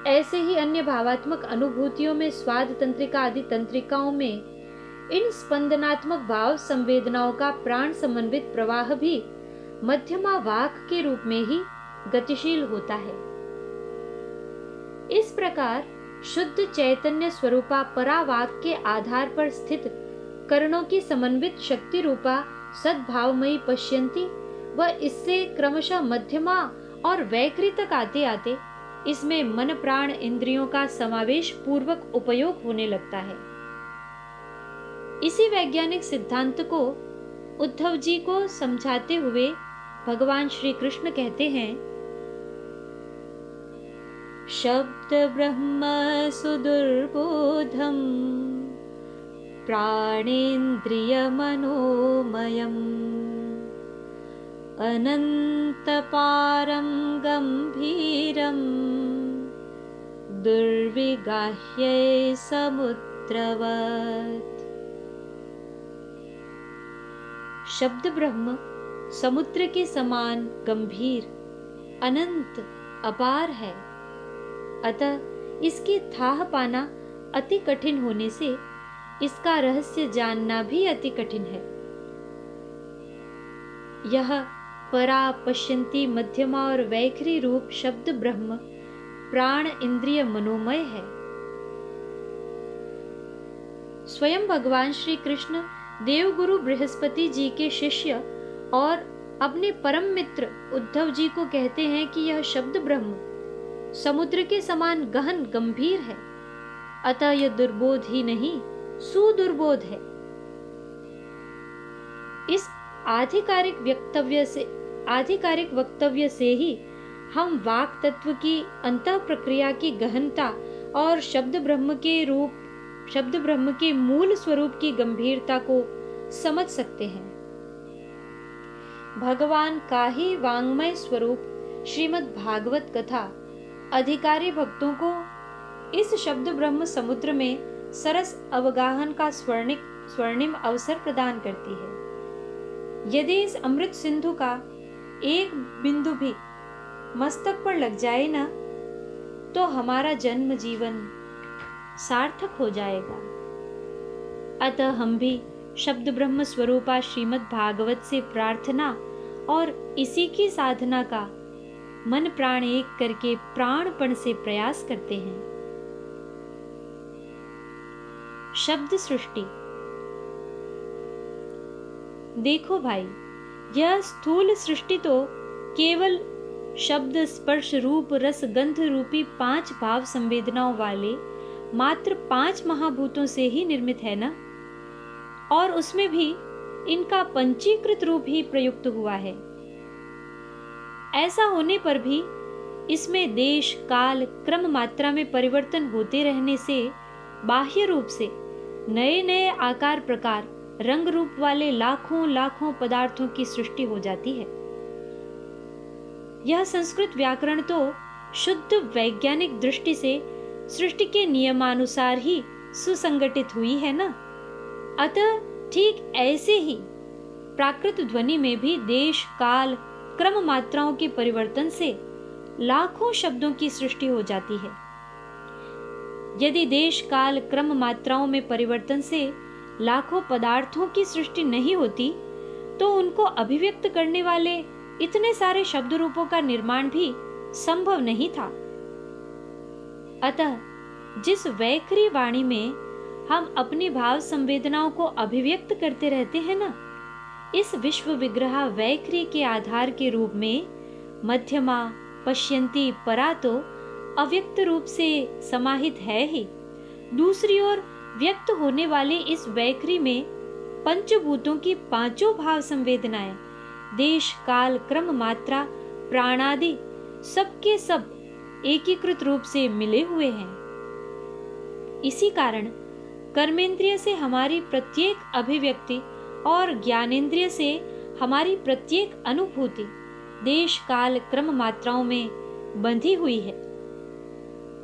ऐसे ही अन्य भावात्मक अनुभूतियों में स्वाद तंत्रिका आदि तंत्रिकाओं में इन स्पंदनात्मक भाव संवेदनाओं का प्राण समन्वित प्रवाह भी मध्यमा वाक के रूप में ही गतिशील होता है। इस प्रकार शुद्ध चैतन्य स्वरूपा परावाक के आधार पर स्थित करणों की समन्वित शक्ति रूपा सद्भावमयी पश्यन्ति व इससे क्रमशः मध्यमा और वैखरी तक आते आते इसमें मन प्राण इंद्रियों का समावेश पूर्वक उपयोग होने लगता है। इसी वैज्ञानिक सिद्धांत को उद्धव जी को समझाते हुए भगवान श्री कृष्ण कहते हैं, शब्द ब्रह्म सुदुर्बोधम प्राणेन्द्रिय मनोमयम् अनन्तपारं गम्भीरं दुर्विगाह्ये समुद्रवत्। शब्द ब्रह्म समुद्र के समान गंभीर, अनंत, अपार है, अतः इसकी थाह पाना अति कठिन होने से इसका रहस्य जानना भी अति कठिन है। यह परा पश्यन्ति मध्यमा और वैखरी रूप शब्द ब्रह्म प्राण इंद्रिय मनोमय है। स्वयं भगवान श्री कृष्ण देवगुरु बृहस्पति जी के शिष्य और अपने परम मित्र उद्धव जी को कहते हैं कि यह शब्द ब्रह्म समुद्र के समान गहन गंभीर है, अतः यह दुर्बोध ही नहीं सुदुर्बोध है। इस आधिकारिक वक्तव्य से ही हम वाक तत्व की अंतः प्रक्रिया की गहनता और शब्द ब्रह्म के मूल स्वरूप की गंभीरता को समझ सकते हैं। भगवान का ही वांग्मय स्वरूप श्रीमद् भागवत कथा अधिकारी भक्तों को इस शब्द ब्रह्म समुद्र में सरस अवगाहन का स्वर्णिम अवसर प्रदान करती है। यदि इस अमृत सिंधु का एक बिंदु भी मस्तक पर लग जाए ना, तो हमारा जन्म जीवन सार्थक हो जाएगा। अतः हम भी शब्द ब्रह्म स्वरूपा श्रीमद् भागवत से प्रार्थना और इसी की साधना का मन प्राण एक करके प्राणपण से प्रयास करते हैं। शब्द सृष्टि। देखो भाई, यह स्थूल सृष्टि तो केवल शब्द, स्पर्श, रूप, रस, गंध रूपी 5 भाव संवेदनाओं वाले मात्र 5 महाभूतों से ही निर्मित है ना? और उसमें भी इनका पंचीकृत रूप ही प्रयुक्त हुआ है। ऐसा होने पर भी इसमें देश, काल, क्रम, मात्रा में परिवर्तन होते रहने से बाह्य रूप से नए नए आकार, प्रकार, रंग रूप वाले लाखों लाखों पदार्थों की सृष्टि हो जाती है। यह संस्कृत व्याकरण तो शुद्ध वैज्ञानिक दृष्टि से सृष्टि के नियमानुसार ही सुसंगठित हुई है ना? अतः ठीक ऐसे ही प्राकृत ध्वनि में भी देश, काल, क्रम, मात्राओं के परिवर्तन से लाखों शब्दों की सृष्टि हो जाती है। यदि देश, काल, क्रम, मात्राओं में परिवर्तन से लाखों पदार्थों की सृष्टि नहीं होती तो उनको अभिव्यक्त करने वाले इतने सारे शब्द रूपों का निर्माण भी संभव नहीं था। अतः जिस वैखरी वाणी में हम अपनी भाव संवेदनाओं को अभिव्यक्त करते रहते हैं ना, इस विश्व विग्रह वैखरी के आधार के रूप में मध्यमा, पश्यंती, परा तो अव्यक्त रूप से समाहित है ही। दूसरी ओर व्यक्त होने वाले इस वैखरी में पंचभूतों की 5 भाव संवेदनाएं, देश, काल, क्रम, मात्रा, प्राणादि सबके सब एकीकृत रूप से मिले हुए हैं। इसी कारण कर्मेंद्रिय से हमारी प्रत्येक अभिव्यक्ति और ज्ञानेंद्रिय से हमारी प्रत्येक अनुभूति देश, काल, क्रम, मात्राओं में बंधी हुई है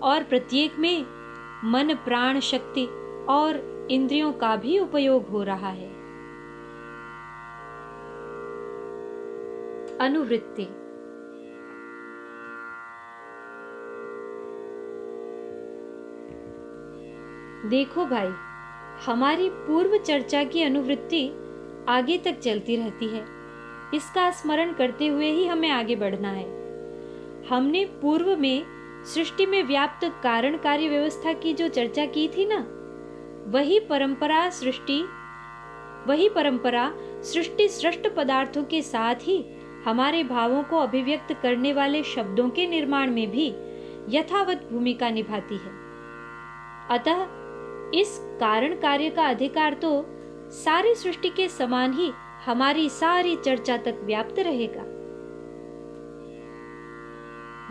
और प्रत्येक में मन, प्राण, शक्ति और इंद्रियों का भी उपयोग हो रहा है। अनुवृत्ति। देखो भाई, हमारी पूर्व चर्चा की अनुवृत्ति आगे तक चलती रहती है। इसका स्मरण करते हुए ही हमें आगे बढ़ना है। हमने पूर्व में सृष्टि में व्याप्त कारण कार्य व्यवस्था की जो चर्चा की थी ना, वही परंपरा सृष्टि सृष्ट पदार्थों के साथ ही हमारे भावों को अभिव्यक्त करने वाले शब्दों के निर्माण में भी यथावत भूमिका निभाती है। अतः इस कारण कार्य का अधिकार तो सारी सृष्टि के समान ही हमारी सारी चर्चा तक व्याप्त रहेगा।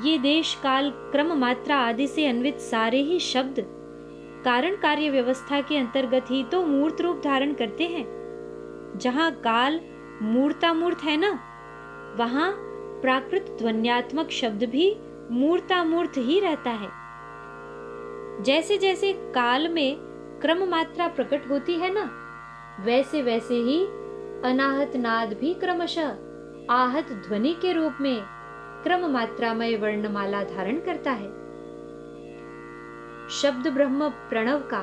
ये देश, काल, क्रम, मात्रा आदि से अन्वित सारे ही शब्द कारण कार्य व्यवस्था के अंतर्गत ही तो मूर्त रूप धारण करते हैं। जहां काल मूर्तामूर्त है ना, वहां प्राकृत ध्वन्यात्मक शब्द भी मूर्तामूर्त ही रहता है। जैसे जैसे काल में क्रम मात्रा प्रकट होती है ना, वैसे वैसे ही अनाहत नाद भी क्रमशः आहत ध्वनि के रूप में क्रम मात्रामय वर्णमाला धारण करता है। शब्द ब्रह्म प्रणव का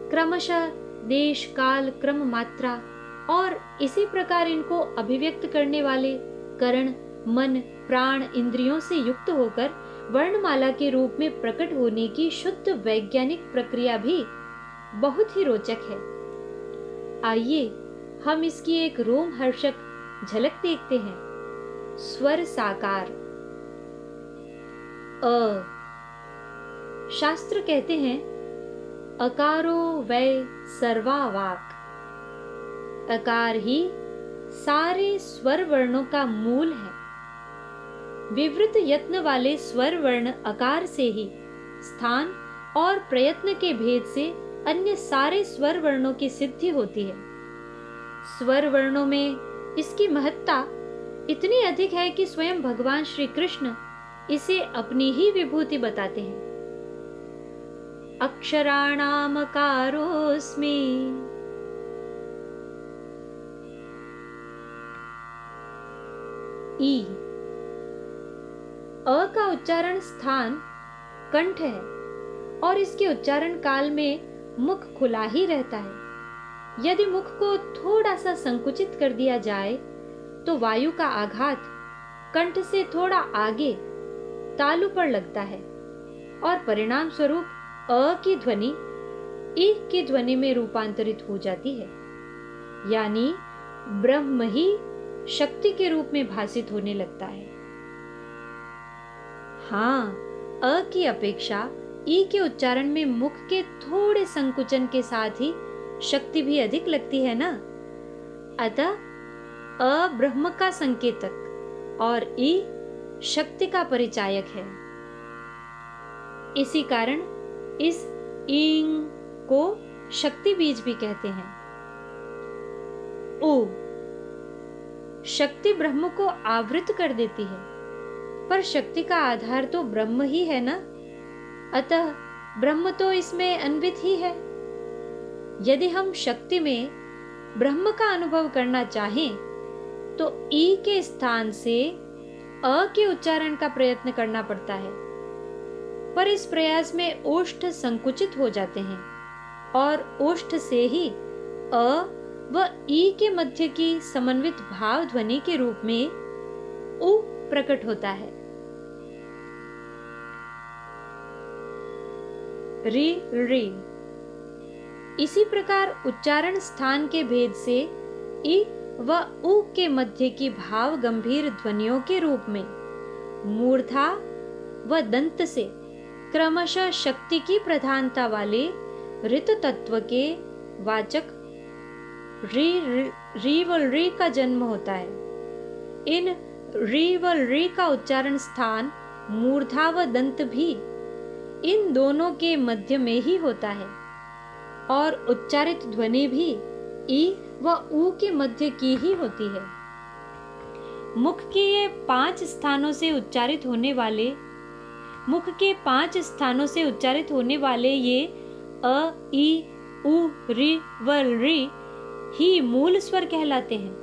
क्रमशः देश, काल, क्रम, मात्रा और इसी प्रकार इनको अभिव्यक्त करने वाले करण, मन, प्राण, इंद्रियों से युक्त होकर वर्णमाला के रूप में प्रकट होने की शुद्ध वैज्ञानिक प्रक्रिया भी बहुत ही रोचक है। आइए हम इसकी एक रोमहर्षक झलक देखते हैं। स्वर साकार। शास्त्र कहते हैं अकारो वै सर्वा वाक्। अकार ही सारे स्वर वर्णों का मूल है। विवृत यत्न वाले स्वर वर्ण अकार से ही स्थान और प्रयत्न के भेद से अन्य सारे स्वर वर्णों की सिद्धि होती है। स्वर वर्णों में इसकी महत्ता इतनी अधिक है कि स्वयं भगवान श्री कृष्ण इसे अपनी ही विभूति बताते हैं। अक्षराणामकारोऽस्मि। ई। अ का उच्चारण स्थान कंठ है और इसके उच्चारण काल में मुख खुला ही रहता है। यदि मुख को थोड़ा सा संकुचित कर दिया जाए तो वायु का आघात कंठ से थोड़ा आगे तालु पर लगता है और परिणाम स्वरूप अ की ध्वनि ई की ध्वनि में रूपांतरित हो जाती है। यानी ब्रह्म ही शक्ति के रूप में भासित होने लगता है। हाँ, अ की अपेक्षा ई के उच्चारण में मुख के थोड़े संकुचन के साथ ही शक्ति भी अधिक लगती है ना। अतः अ ब्रह्म का संकेतक और ई शक्ति का परिचायक है। इसी कारण इस ईंग को शक्ति बीज भी कहते हैं। ओ, शक्ति ब्रह्म को आवृत कर देती है, पर शक्ति का आधार तो ब्रह्म ही है ना, अतः ब्रह्म तो इसमें अन्वित ही है। यदि हम शक्ति में ब्रह्म का अनुभव करना चाहें तो ई के स्थान से अ के उच्चारण का प्रयत्न करना पड़ता है, पर इस प्रयास में ओष्ठ संकुचित हो जाते हैं और ओष्ठ से ही अ व ई के मध्य की समन्वित भाव ध्वनि के रूप में उ प्रकट होता है। री री। इसी प्रकार उच्चारण स्थान के भेद से ई व उ के मध्य की भाव गंभीर ध्वनियों के रूप में मूर्धा व दंत से क्रमशः शक्ति की प्रधानता वाले ऋत तत्व के वाचक री व री का जन्म होता है। इन री व री का उच्चारण स्थान मूर्धा व दंत भी इन दोनों के मध्य में ही होता है और उच्चारित ध्वनि भी ई व उ के मध्य की ही होती है। मुख के 5 स्थानों से उच्चारित होने वाले ये अ, ई, उ, री व री ही मूल स्वर कहलाते हैं।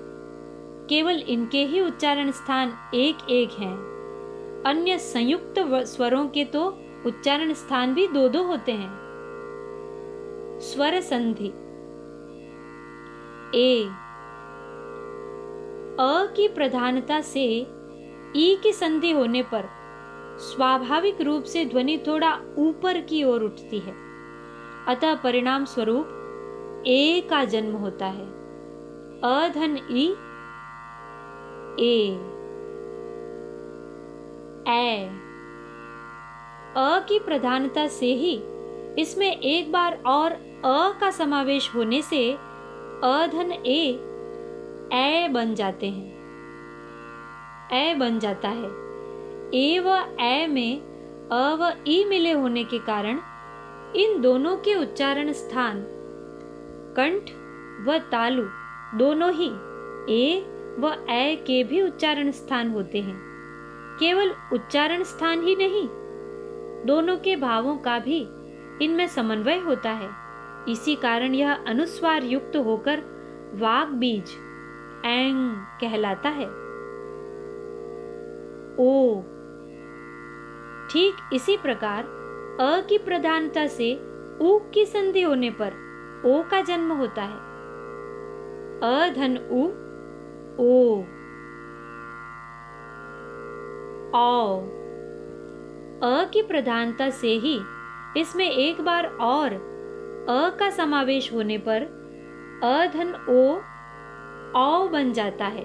केवल इनके ही उच्चारण स्थान एक एक हैं। अन्य संयुक्त स्वरों के तो उच्चारण स्थान भी 2-2 होते हैं। स्वर संधि। ए, अ की प्रधानता से ई की संधि होने पर स्वाभाविक रूप से ध्वनि थोड़ा ऊपर की ओर उठती है, अतः परिणाम स्वरूप ए का जन्म होता है। अधन ई, ए, अ की प्रधानता से ही इसमें एक बार और अ का समावेश होने से अधन ए बन जाते हैं। ए बन जाता है। ए व ए में अ व ई मिले होने के कारण इन दोनों के उच्चारण स्थान कंठ व तालु दोनों ही ए व ए के भी उच्चारण स्थान होते हैं। केवल उच्चारण स्थान ही नहीं, दोनों के भावों का भी इनमें समन्वय होता है। इसी कारण यह अनुस्वार युक्त होकर वाग बीज एंग कहलाता है। ओ, ठीक इसी प्रकार अ की प्रधानता से उ की संधि होने पर ओ का जन्म होता है। अधन उ, ओ, औ। अ की प्रधानता से ही इसमें एक बार और अ का समावेश होने पर अधन ओ बन जाता है।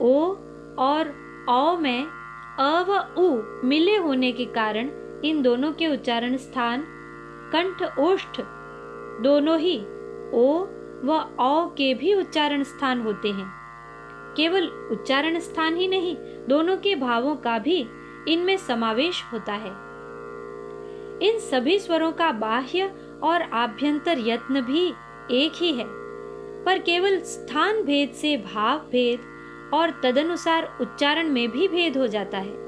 ओ और औ में अ व उ मिले होने के कारण इन दोनों के उच्चारण स्थान कंठ ओष्ठ दोनों ही ओ व औ के भी उच्चारण स्थान होते हैं। केवल उच्चारण स्थान ही नहीं, दोनों के भावों का भी इनमें समावेश होता है। इन सभी स्वरों का बाह्य और आभ्यंतर यत्न भी एक ही है, पर केवल स्थान भेद से भाव भेद और तदनुसार उच्चारण में भी भेद हो जाता है।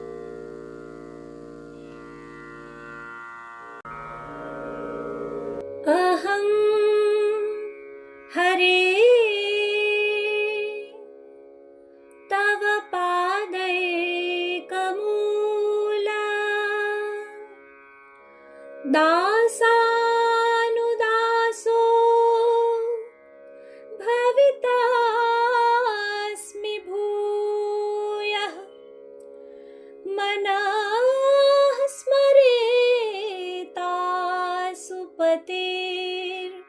अहं हरे तव पादैकमूला दासानुदासो भवितास्मि भूयः मनः स्मरेतासु पतेर्गुणांस्ते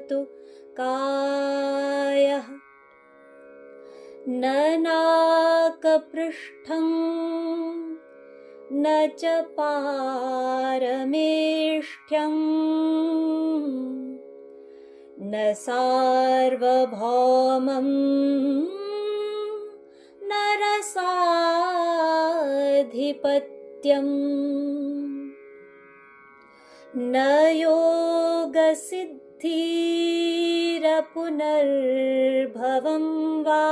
तु कायः न नाकपृष्ठं न च पारमेष्ठ्यम् न सार्वभौमं न रसाधिपत्यम् न योगसिद्धिरपुनर्भवं वा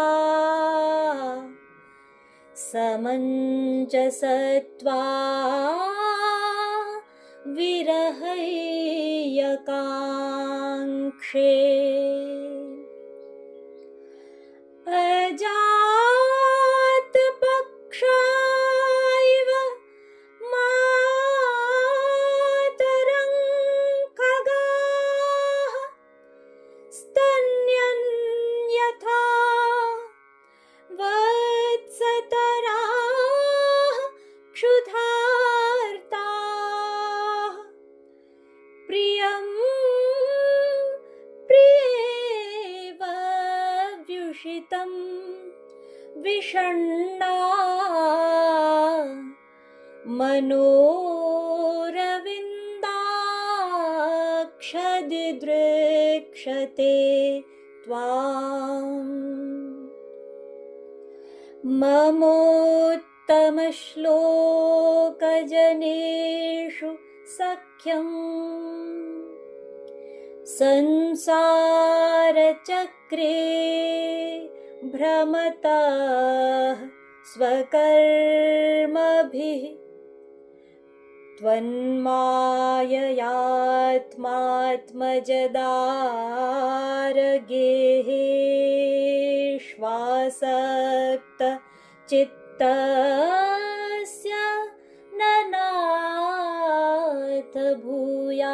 समञ्जसत्वा विरहय्यकाङ्क्षे अजातपक्षा इव मातरं खगाः स्तन्यन्यथा वत्सतराः क्षुधार्ताः प्रियं प्रियेव व्युषितं विषण्णा मनोरविन्दाक्षदिदृक्षते त्वाम् ममोत्तमश्लोकजनेषु सख्यम् संसारचक्रे भ्रमतः स्वकर्मभिः त्वन्माययात्मात्मजदारगेहेष्वासक्त चित्तस्य न नाथ भूयात्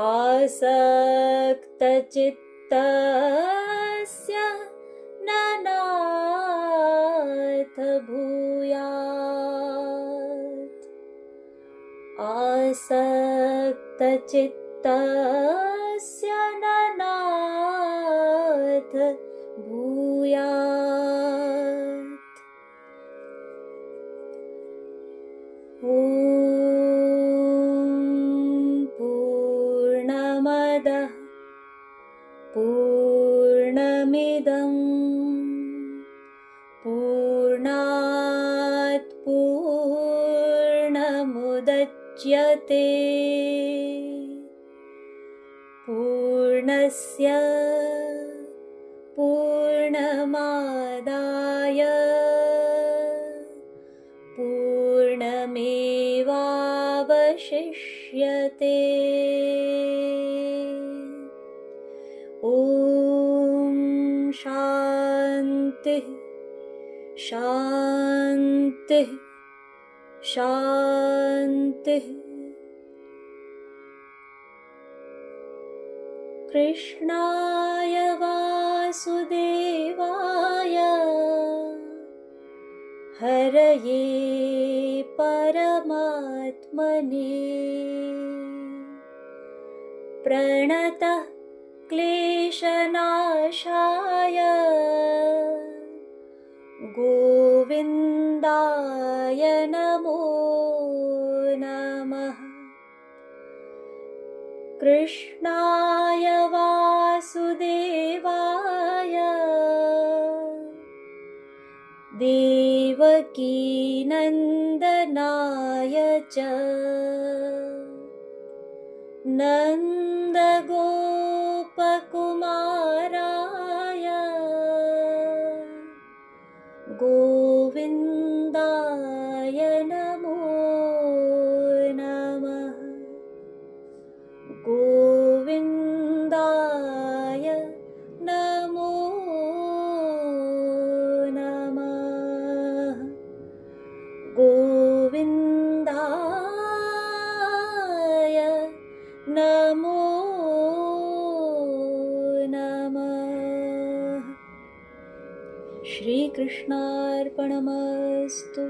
आसक्तचित्तस्य न नाथ भूयात् आसक्तचित्तस्य न नाथ भूयात्। ॐ पूर्णमदः पूर्णमिदं पूर्णात् पूर्णमुदच्यते पूर्णस्य पूर्णमादाय पूर्णमेवावशिष्यते। ॐ शान्तिः शान्तिः शान्तिः। कृष्णाय वासुदेवाय हरये परमात्मने प्रणतः क्लेशनाशाय गोविन्दाय नमो नमः। कृष्णाय वासुदेवाय देवकीनन्दनाय च नन्दगोपकुमाराय गोविन्दाय नमो नमः। गोविन्दाय नमो नमः। गोविन्दाय नमो नमः। श्रीकृष्णार्पणमस्तु।